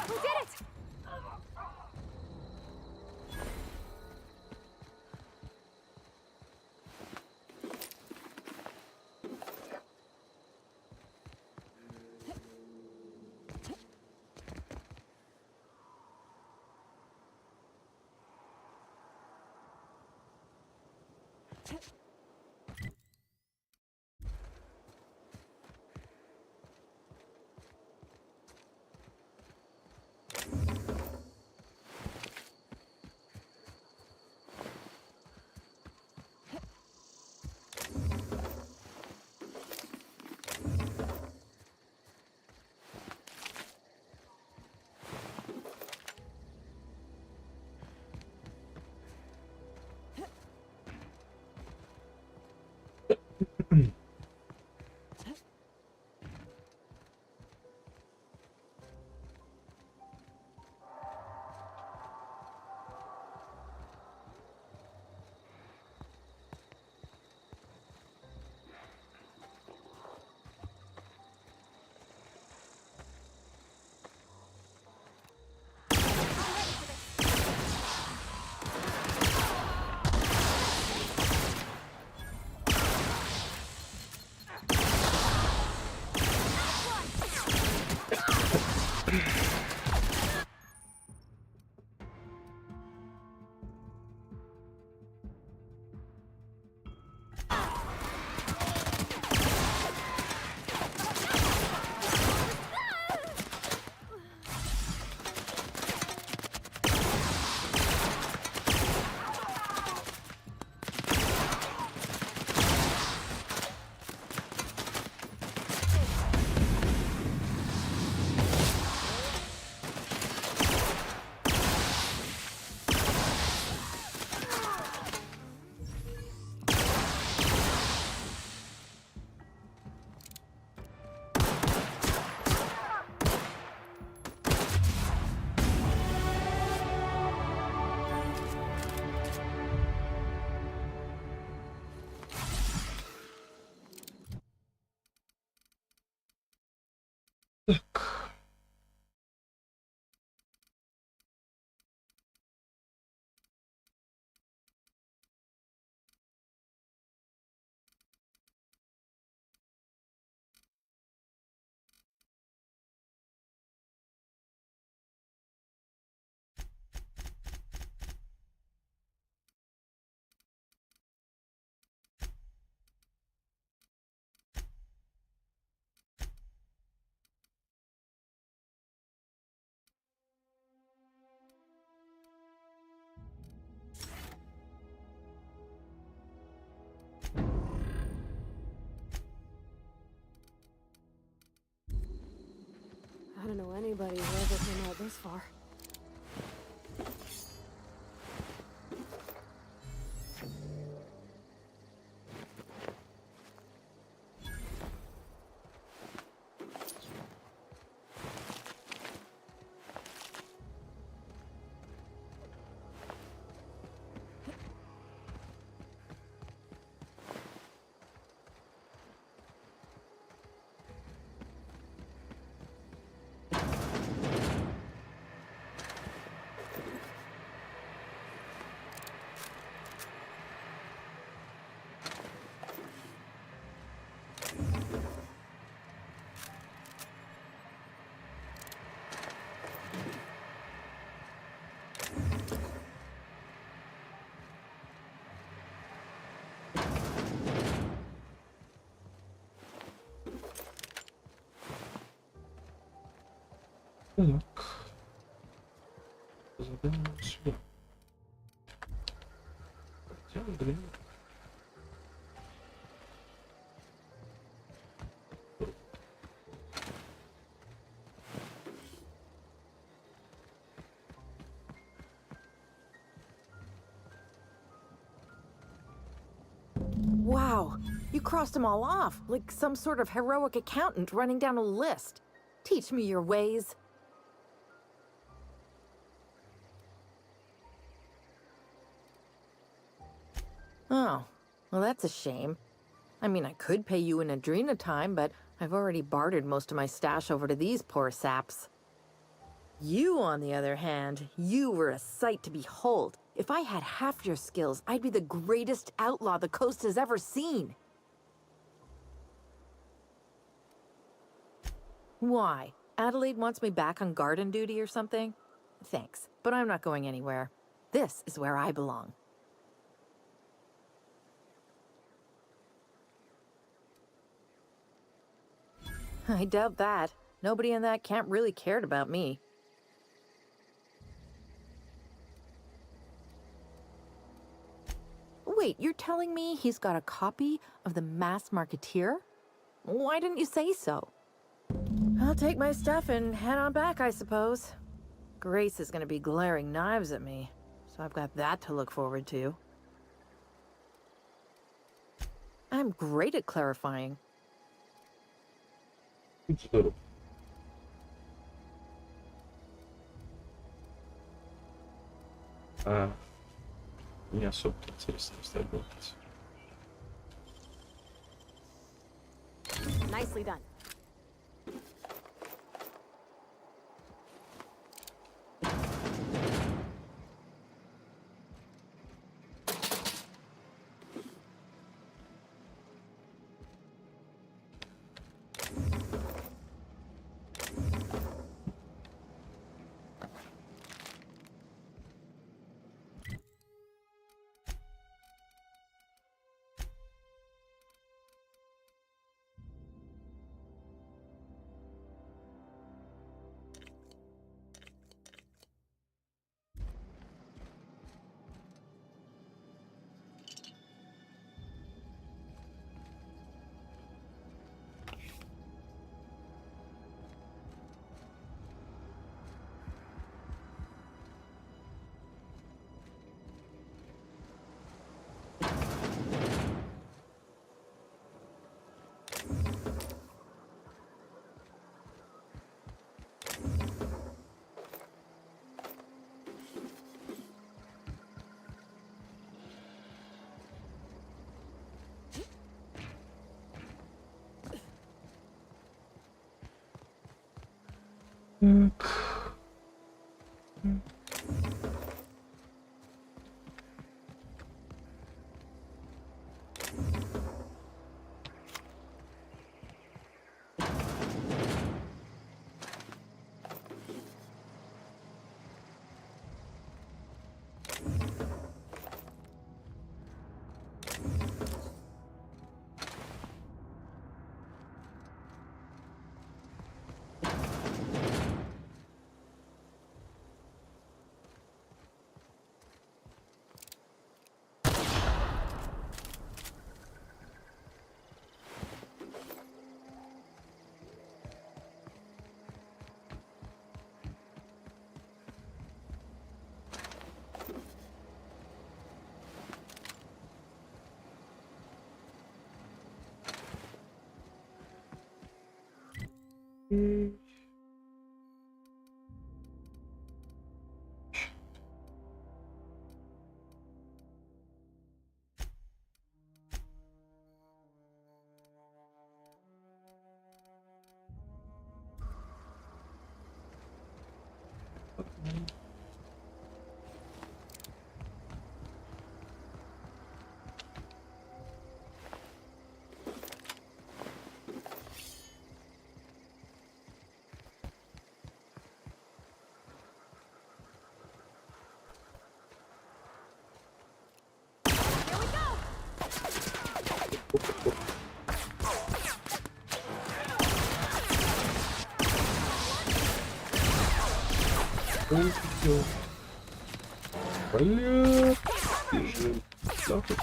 We did it! anybody's ever come out this far. Так. Задание сюда. Хотя, блин. Wow, you crossed them all off, like some sort of heroic accountant running down a list. Teach me your ways. Oh, well that's a shame. I mean, I could pay you in Adrena time, but I've already bartered most of my stash over to these poor saps. You, on the other hand, you were a sight to behold. If I had half your skills, I'd be the greatest outlaw the coast has ever seen. Why? Adelaide wants me back on garden duty or something? Thanks, but I'm not going anywhere. This is where I belong. I doubt that. Nobody in that camp really cared about me. Wait, you're telling me he's got a copy of the Mass Marketeer? Why didn't you say so? I'll take my stuff and head on back, I suppose. Grace is gonna be glaring knives at me, so I've got that to look forward to. I'm great at clarifying. Здорово. Не особо интересно работать. Nicely done. Так. Окей. Он идёт. Блядь. Бежим. Нахуй.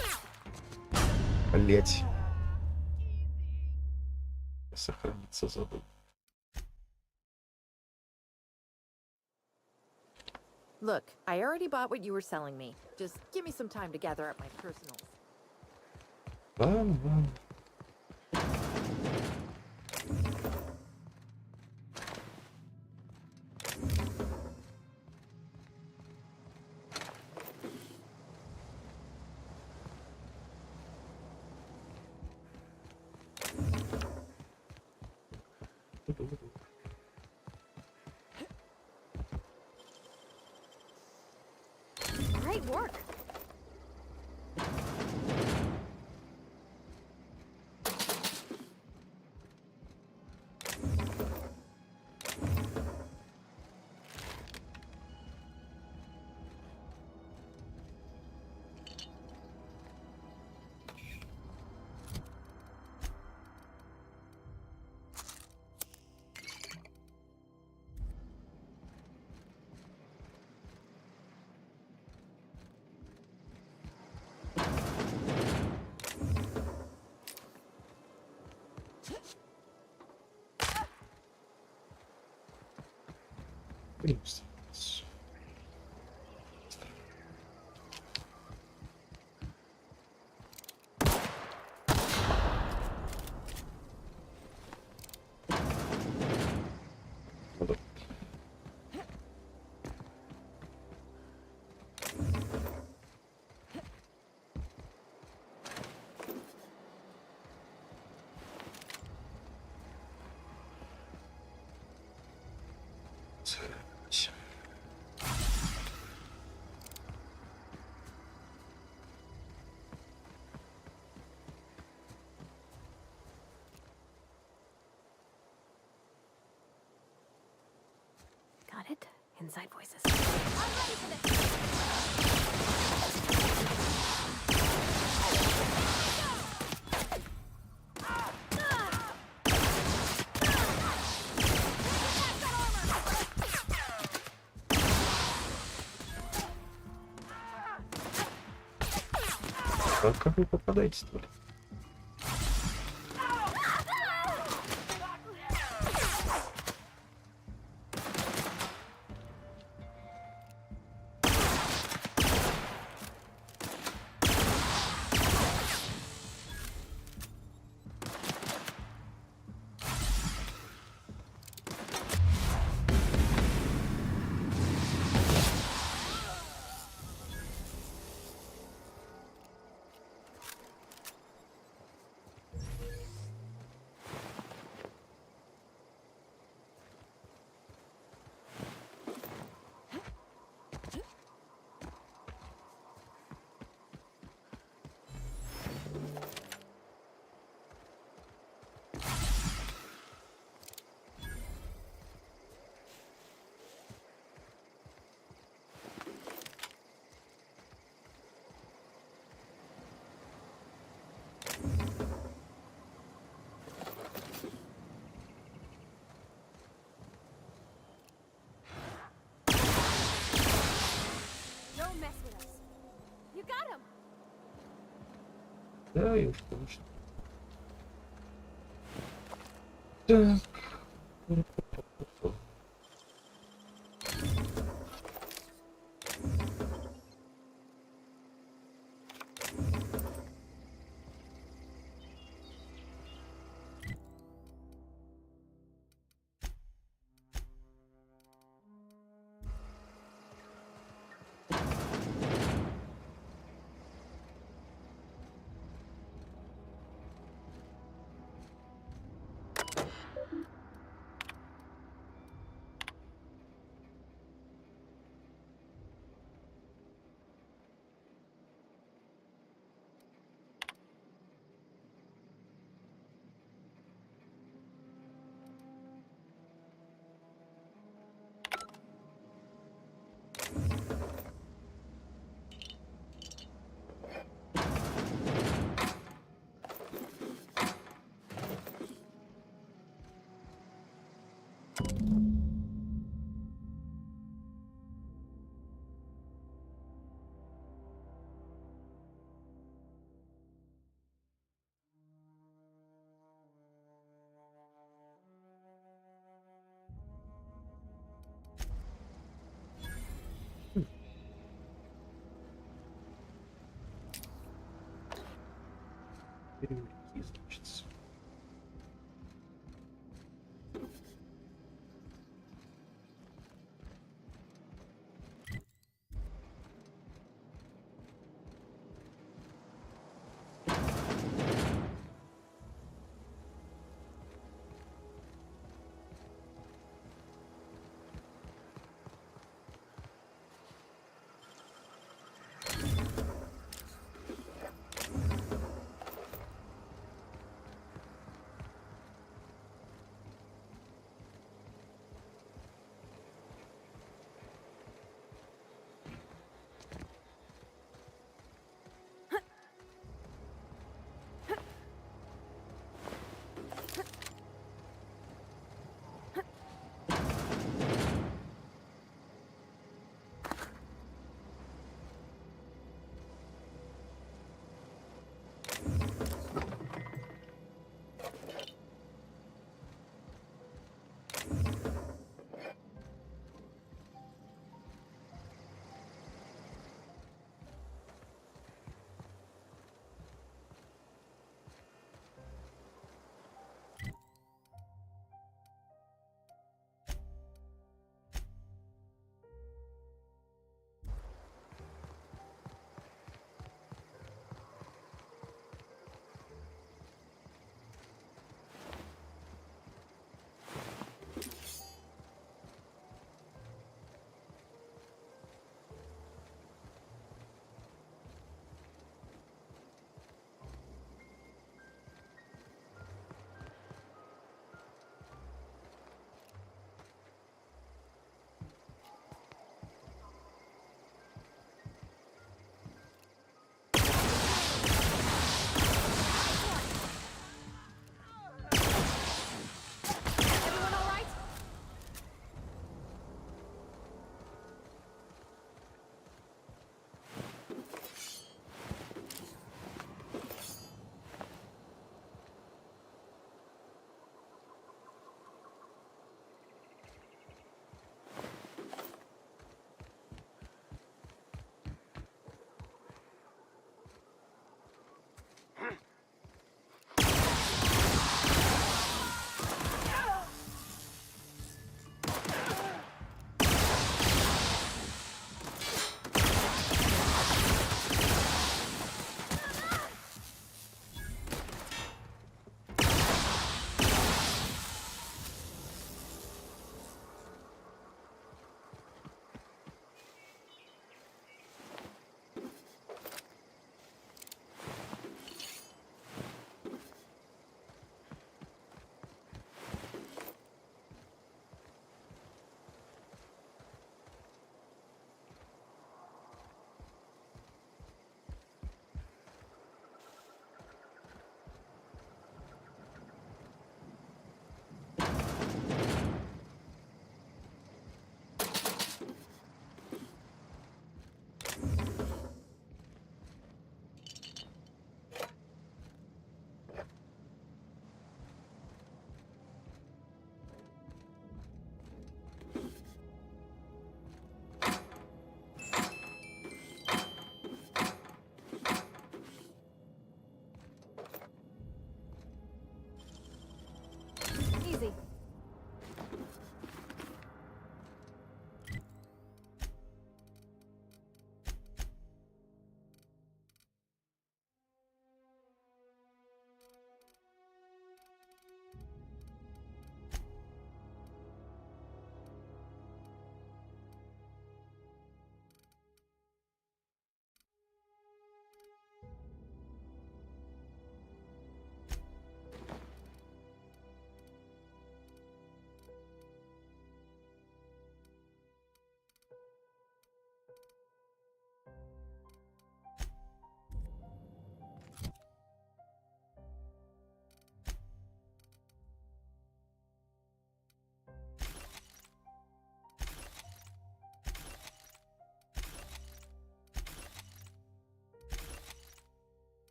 Блять. Сохраниться забыл. Look, I already bought what you were selling me. Just give me some time to gather up my personals. Ладно. Great work. Принес. Надо. Цель. Got it? Inside voices. А как вы попадаете-то, блин? Don't mess with us. You got him. Да, я уж конечно. Так. Перевелики, значит.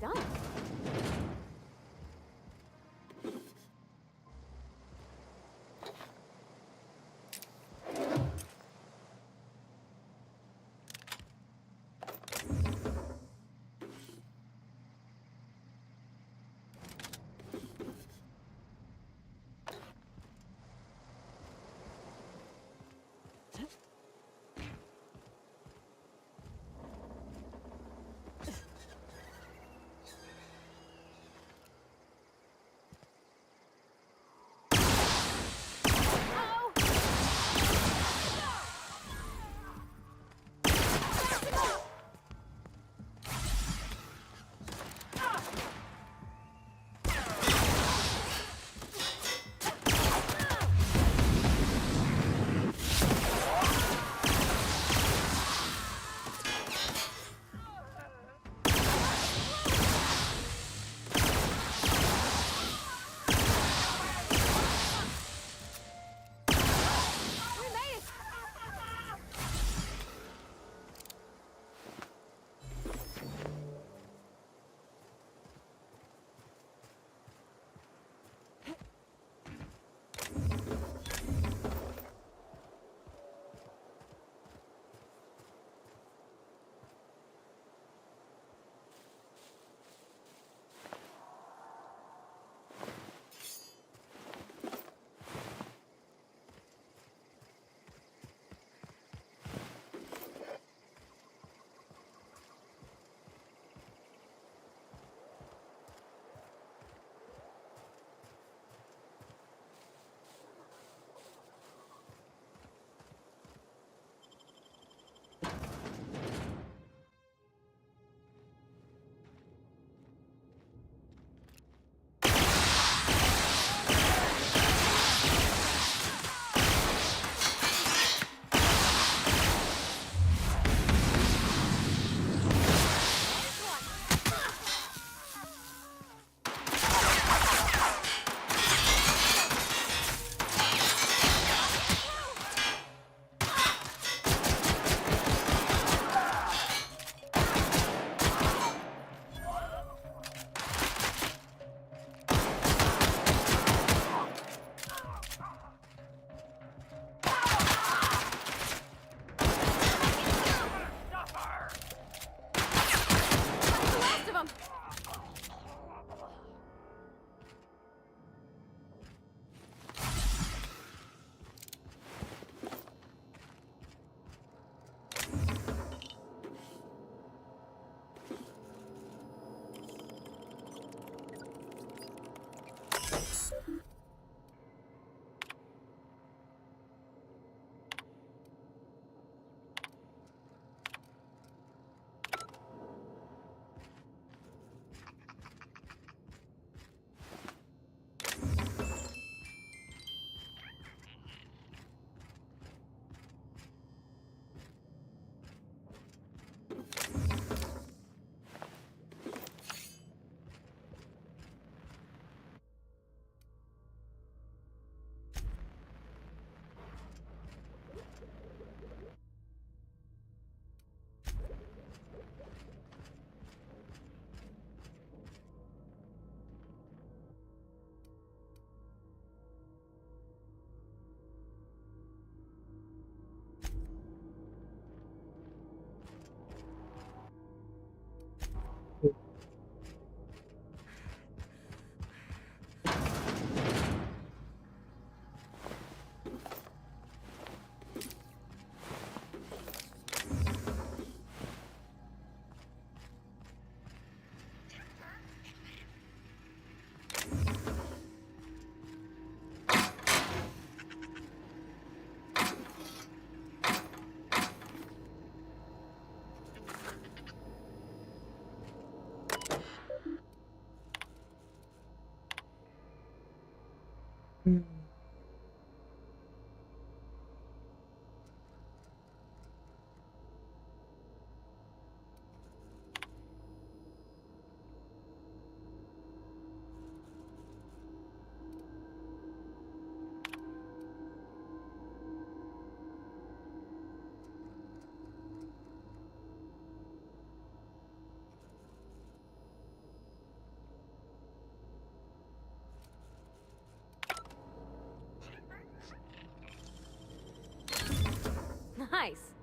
nicely done. nice.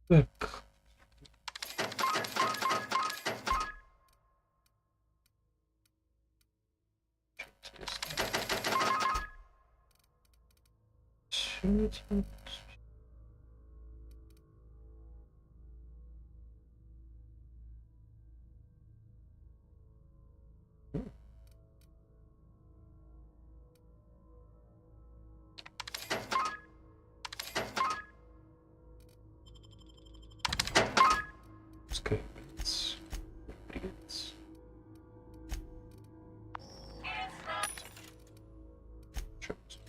Так. Интересно. Пускай придется. Чёрт.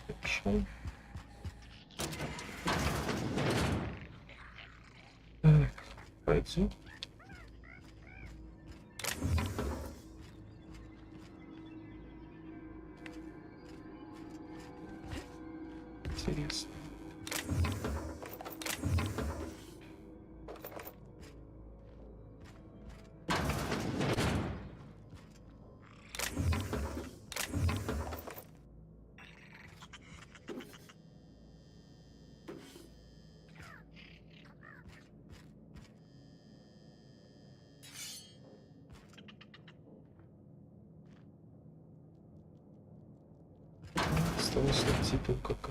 Хорошо. Так, пойдем. Интересно. Осталось найти только как.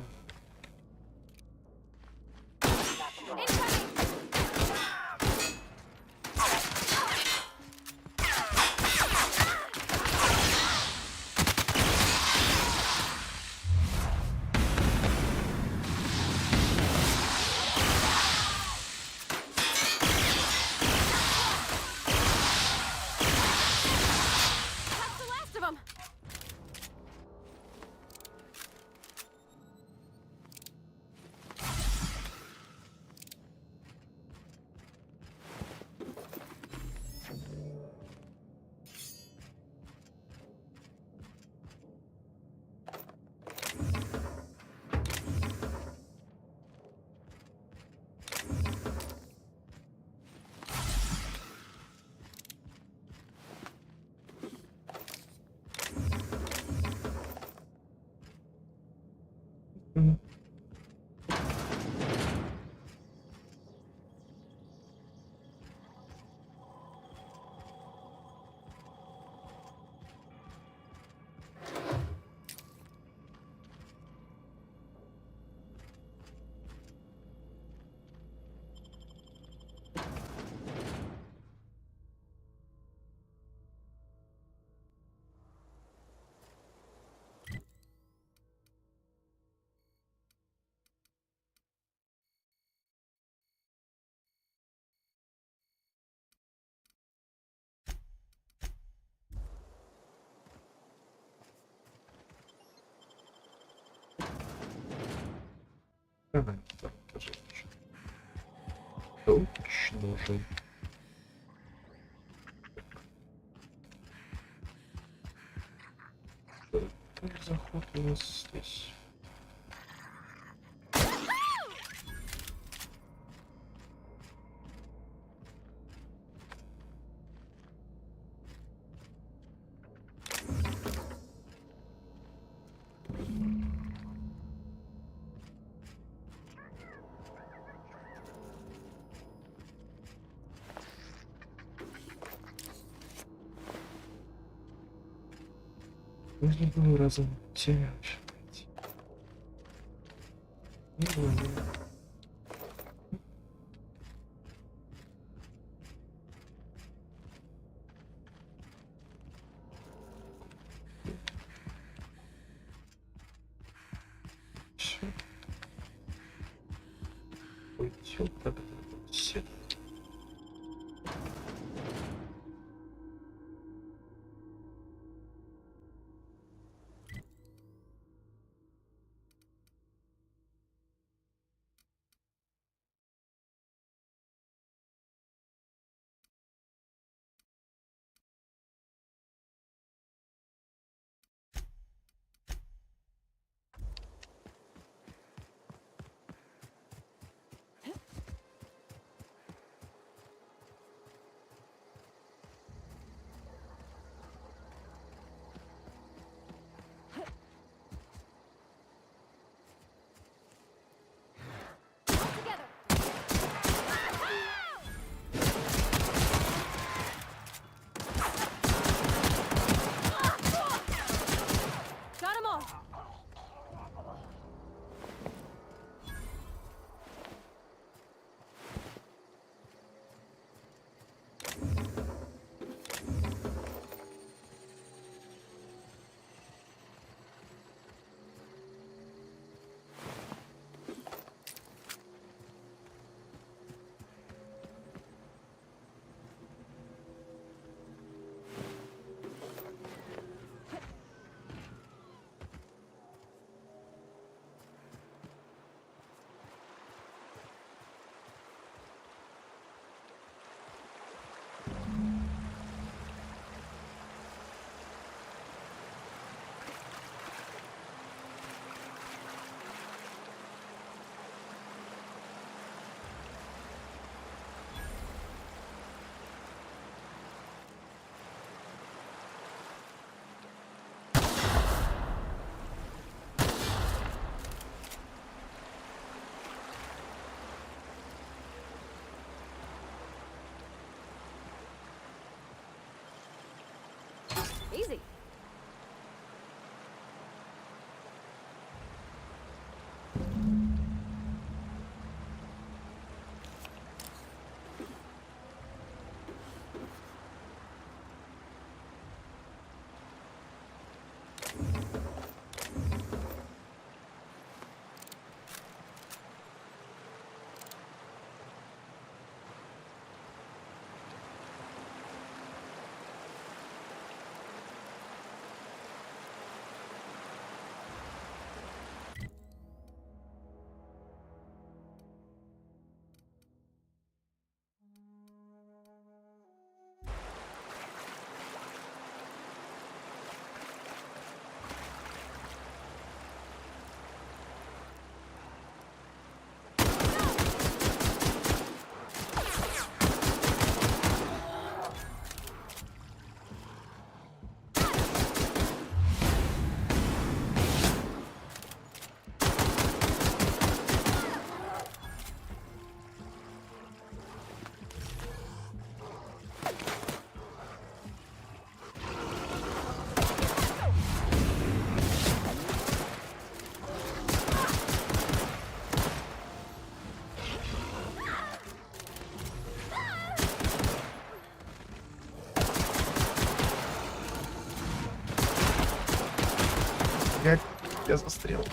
Ага, там тоже точно же. Как заход у нас здесь? Нужно было разом терять. Все. Пойдем тогда все. Got him all. Easy. Я застрял.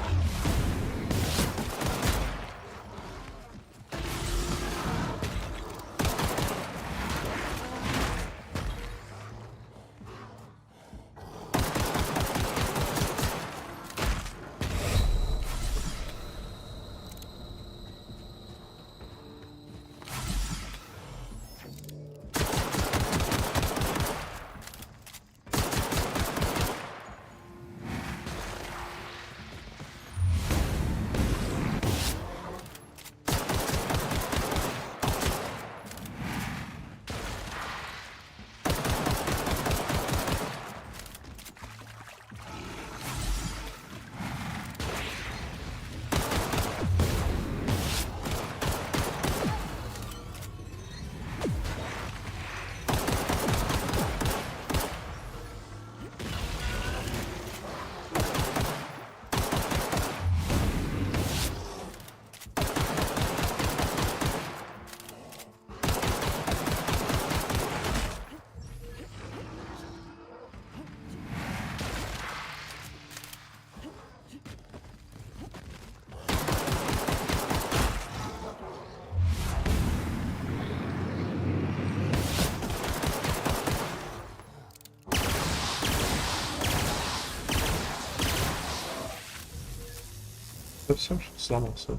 совсем что сломался?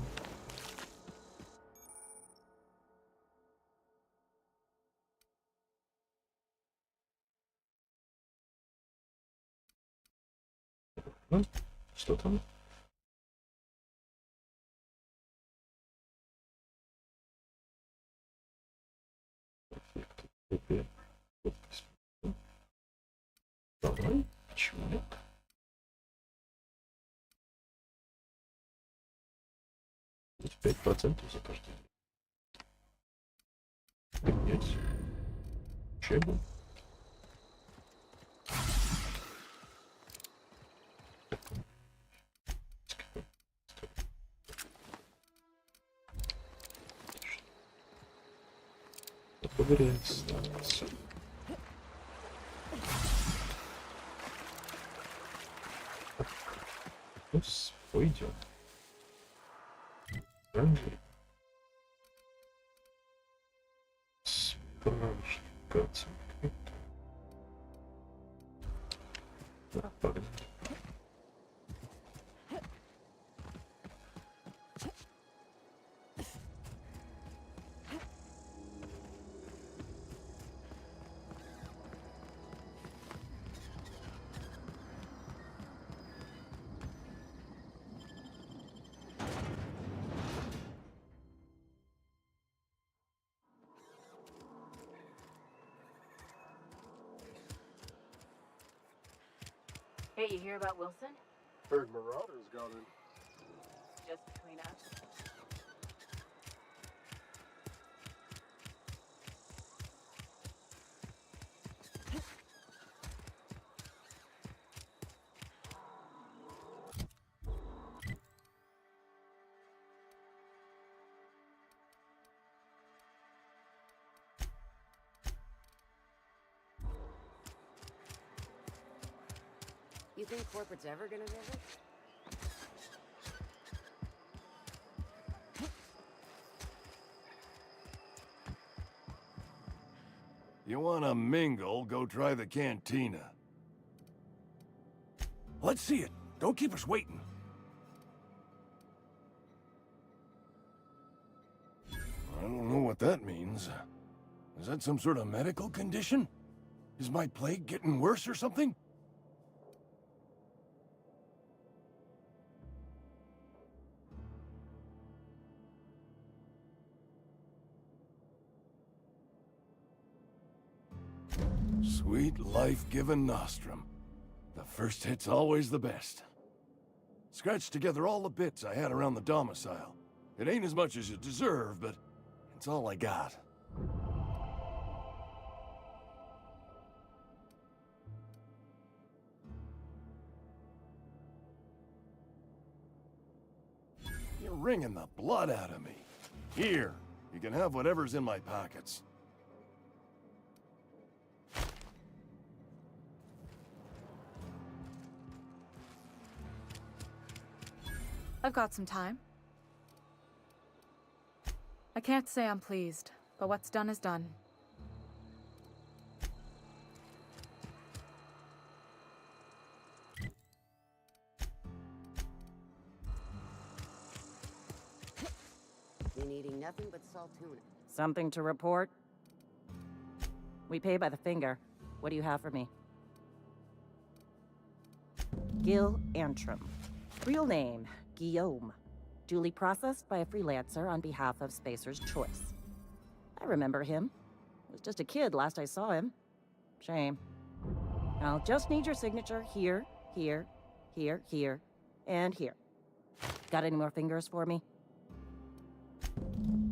Ну, что там? Давай, почему нет? Ведь 5% за каждый. Нет. Чего? Поверяется. Ну, пойдем. Спрашивать. Да, погнали. Hey, you hear about Wilson? Heard Marauders got in. Just between us. You think corporate's ever gonna visit? You wanna mingle, go try the cantina. Let's see it. Don't keep us waiting. I don't know what that means. Is that some sort of medical condition? Is my plague getting worse or something? Sweet life-giving nostrum. The first hit's always the best. Scratched together all the bits I had around the domicile. It ain't as much as you deserve, but it's all I got. You're wringing the blood out of me. Here, you can have whatever's in my pockets. I've got some time. I can't say I'm pleased, but what's done is done. Been eating nothing but salt tuna. Something to report? We pay by the finger. What do you have for me? Gil Antrim. Real name, Guillaume. Duly processed by a freelancer on behalf of Spacer's Choice. I remember him. Was just a kid last I saw him. Shame. I'll just need your signature here, here, here, here, and here. Got any more fingers for me?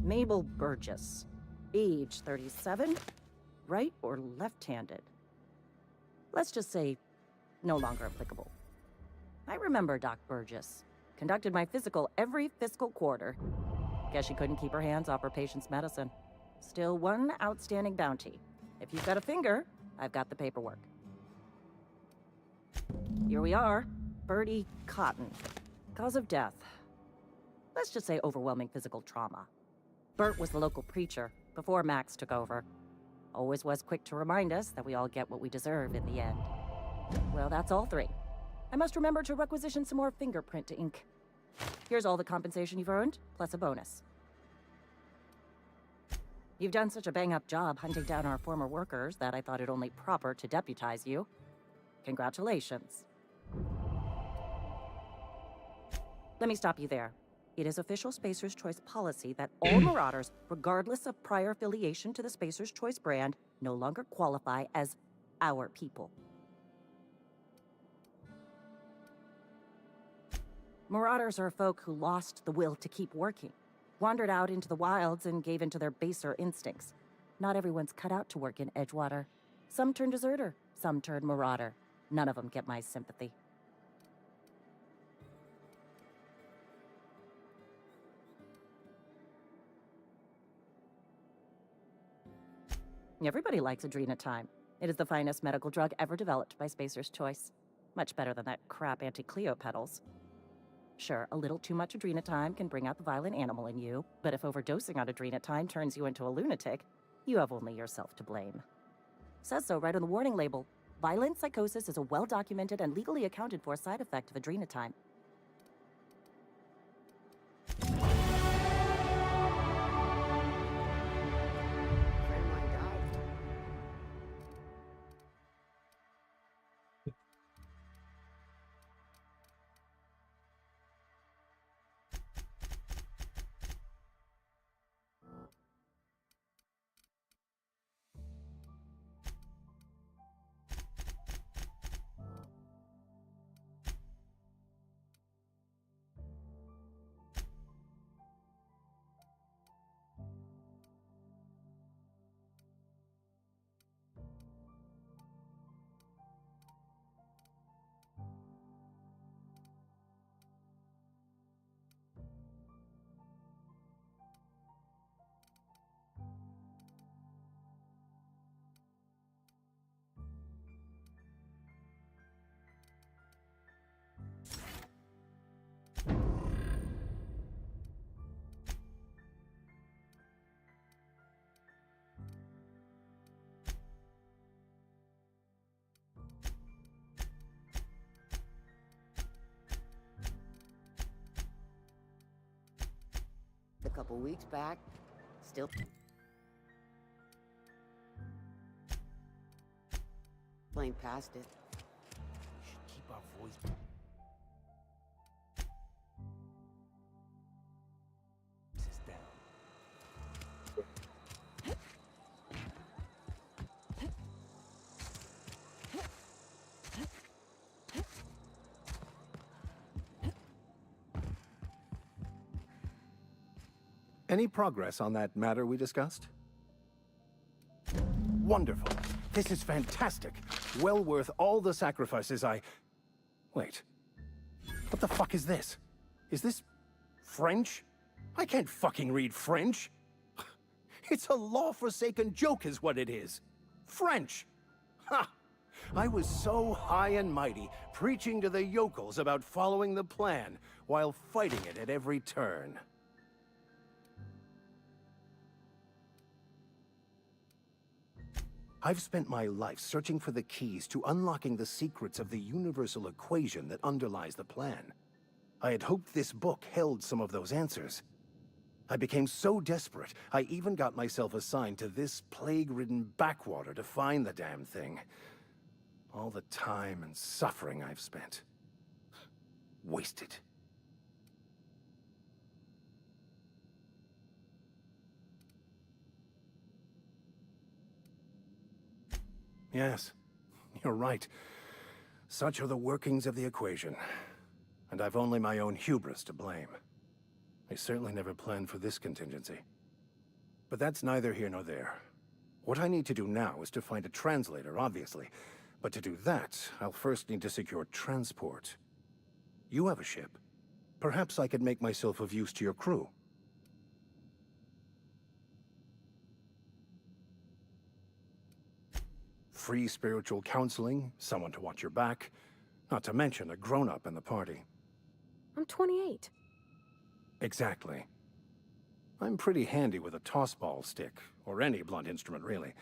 Mabel Burgess. Age 37. Right or left-handed? Let's just say no longer applicable. I remember Doc Burgess. Conducted my physical every fiscal quarter. Guess she couldn't keep her hands off her patient's medicine. Still one outstanding bounty. If you've got a finger, I've got the paperwork. Here we are. Bertie Cotton. Cause of death. Let's just say overwhelming physical trauma. Bert was the local preacher before Max took over. Always was quick to remind us that we all get what we deserve in the end. Well, that's all three. I must remember to requisition some more fingerprint ink. Here's all the compensation you've earned, plus a bonus. You've done such a bang-up job hunting down our former workers that I thought it only proper to deputize you. Congratulations. Let me stop you there. It is official Spacer's Choice policy that all Marauders, regardless of prior affiliation to the Spacer's Choice brand, no longer qualify as our people. Marauders are folk who lost the will to keep working, wandered out into the wilds and gave into their baser instincts. Not everyone's cut out to work in Edgewater. Some turn deserter, some turn marauder. None of them get my sympathy. Everybody likes Adrenatime. It is the finest medical drug ever developed by Spacer's Choice. Much better than that crap anti-Cleo pedals. Sure, a little too much Adrenatime can bring out the violent animal in you, but if overdosing on Adrenatime turns you into a lunatic, you have only yourself to blame. Says so right on the warning label. Violent psychosis is a well-documented and legally accounted for side effect of Adrenatime. A couple weeks back, still playing past it. Should keep our voice. This is down. Any progress on that matter we discussed? Wonderful. This is fantastic. Well worth all the sacrifices I... Wait. What the fuck is this? Is this French? I can't fucking read French. It's a law-forsaken joke is what it is. French. Ha! I was so high and mighty, preaching to the yokels about following the plan, while fighting it at every turn. I've spent my life searching for the keys to unlocking the secrets of the universal equation that underlies the plan. I had hoped this book held some of those answers. I became so desperate, I even got myself assigned to this plague-ridden backwater to find the damn thing. All the time and suffering I've spent. Wasted. Yes, you're right. Such are the workings of the equation. And I've only my own hubris to blame. I certainly never planned for this contingency. But that's neither here nor there. What I need to do now is to find a translator, obviously. But to do that, I'll first need to secure transport. You have a ship. Perhaps I could make myself of use to your crew. Free spiritual counseling, someone to watch your back, not to mention a grown-up in the party. I'm 28. Exactly. I'm pretty handy with a tossball stick, or any blunt instrument really.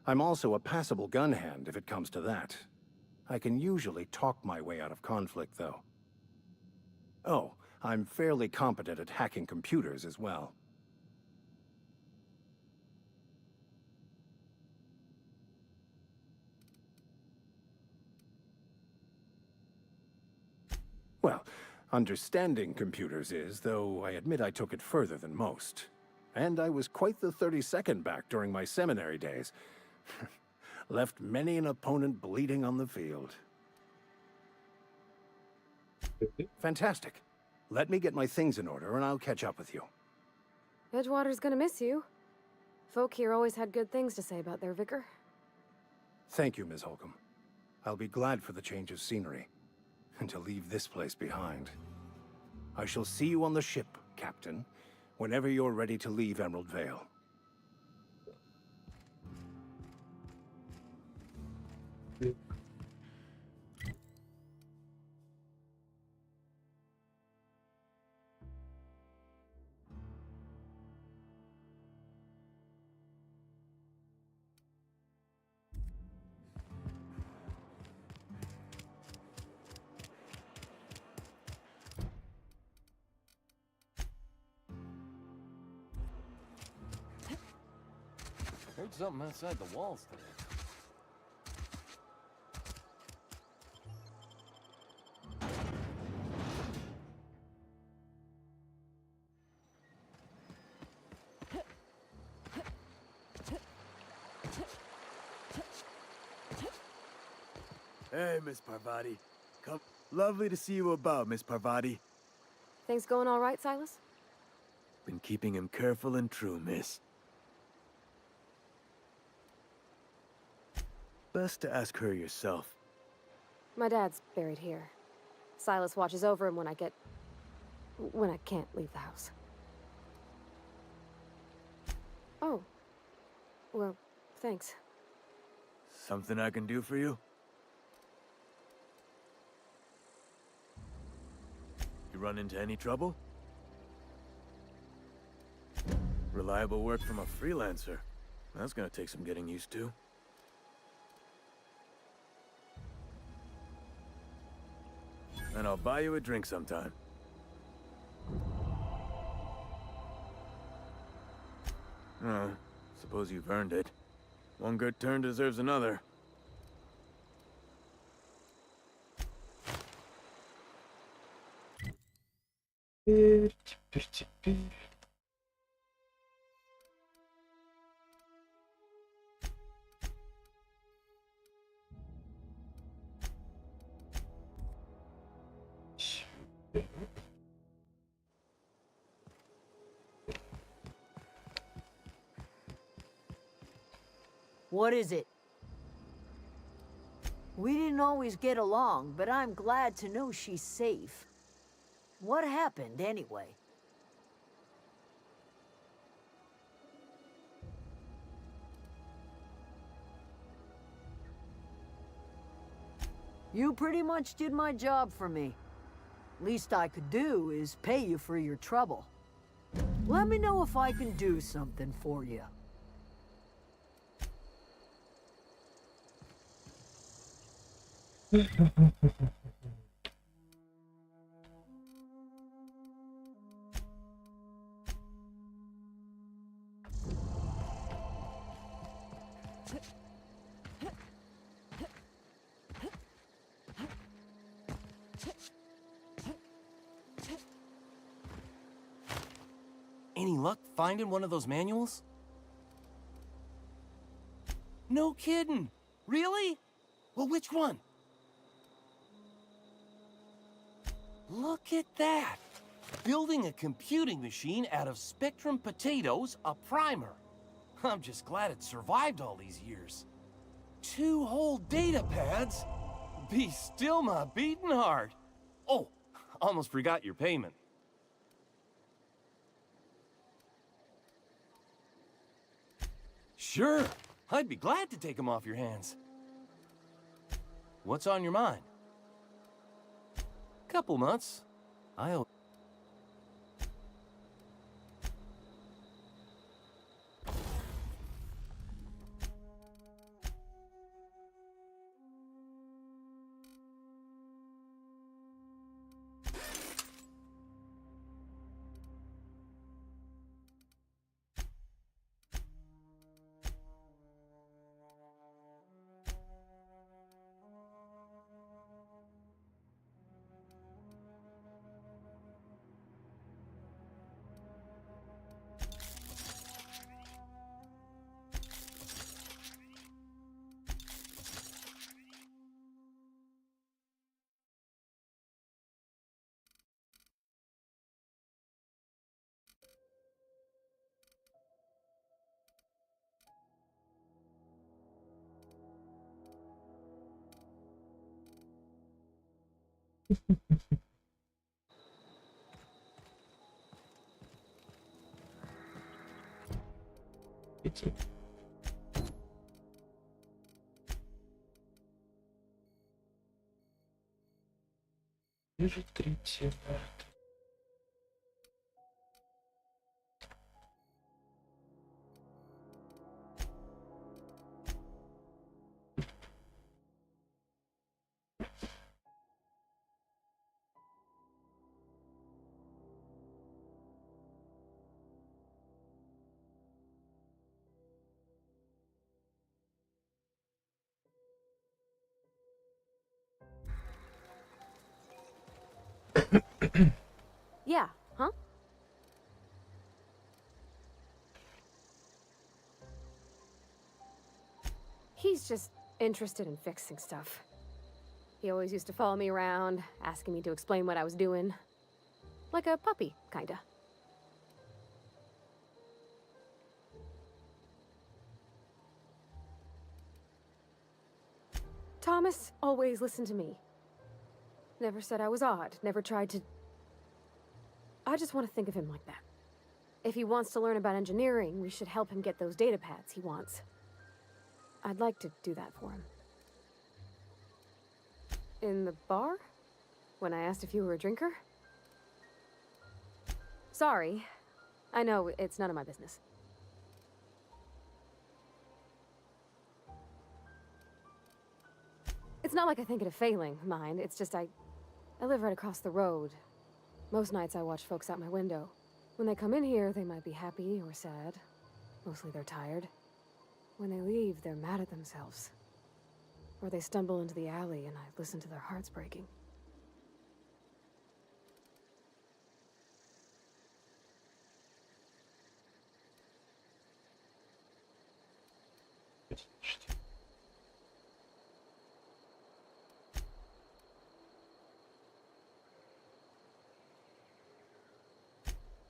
I'm also a passable gun hand if it comes to that. I can usually talk my way out of conflict, though. Oh, I'm fairly competent at hacking computers as well. Well, understanding computers is, though I admit I took it further than most. And I was quite the 32nd back during my seminary days. Left many an opponent bleeding on the field. Fantastic. Let me get my things in order and I'll catch up with you. Edgewater's gonna miss you. Folk here always had good things to say about their vicar. Thank you, Ms. Holcomb. I'll be glad for the change of scenery. And to leave this place behind. I shall see you on the ship, Captain, whenever you're ready to leave Emerald Vale. Heard something outside the walls today. Hey, Miss Parvati. Come. Lovely to see you about, Miss Parvati. Things going all right, Silas? Been keeping him careful and true, miss. Best to ask her yourself. My dad's buried here. Silas watches over him when I can't leave the house. Oh. Well, thanks. Something I can do for you? You run into any trouble? Reliable work from a freelancer. That's gonna take some getting used to. And I'll buy you a drink sometime. Oh, suppose you've earned it. One good turn deserves another. What is it? We didn't always get along, but I'm glad to know she's safe. What happened, anyway? You pretty much did my job for me. Least I could do is pay you for your trouble. Let me know if I can do something for you. Any luck finding one of those manuals? No kidding! Really? Well, which one? Look at that! Building a computing machine out of Spectrum potatoes, a primer. I'm just glad it survived all these years. 2 whole data pads? Be still my beating heart. Oh, almost forgot your payment. Sure, I'd be glad to take them off your hands. What's on your mind? Couple months. I'll... Идти. Вижу 3 марта. Yeah, huh? He's just interested in fixing stuff. He always used to follow me around, asking me to explain what I was doing. Like a puppy, kinda. Thomas always listened to me. Never said I was odd, never tried to... I just want to think of him like that. If he wants to learn about engineering, we should help him get those data pads he wants. I'd like to do that for him. In the bar? When I asked if you were a drinker? Sorry. I know, it's none of my business. It's not like I think it a failing, mind. It's just I live right across the road. Most nights I watch folks out my window. When they come in here, they might be happy or sad. Mostly they're tired. When they leave, they're mad at themselves. Or they stumble into the alley and I listen to their hearts breaking.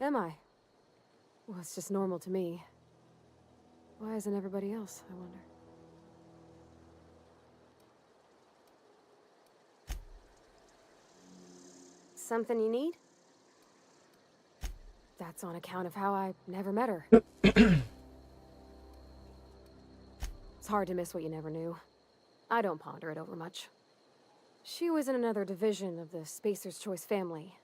Am I? Well, it's just normal to me. Why isn't everybody else, I wonder? Something you need? That's on account of how I never met her. It's hard to miss what you never knew. I don't ponder it over much. She was in another division of the Spacer's Choice family.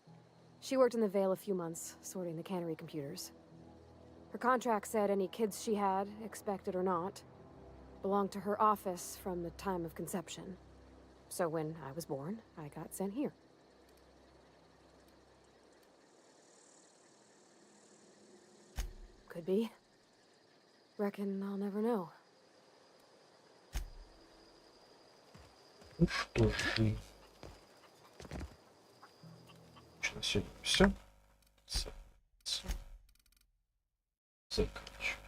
She worked in the Vale a few months, sorting the cannery computers. Her contract said any kids she had, expected or not, belonged to her office from the time of conception. So when I was born, I got sent here. Could be. Reckon I'll never know. Ну что ж вы. На сегодня все. Заканчиваю.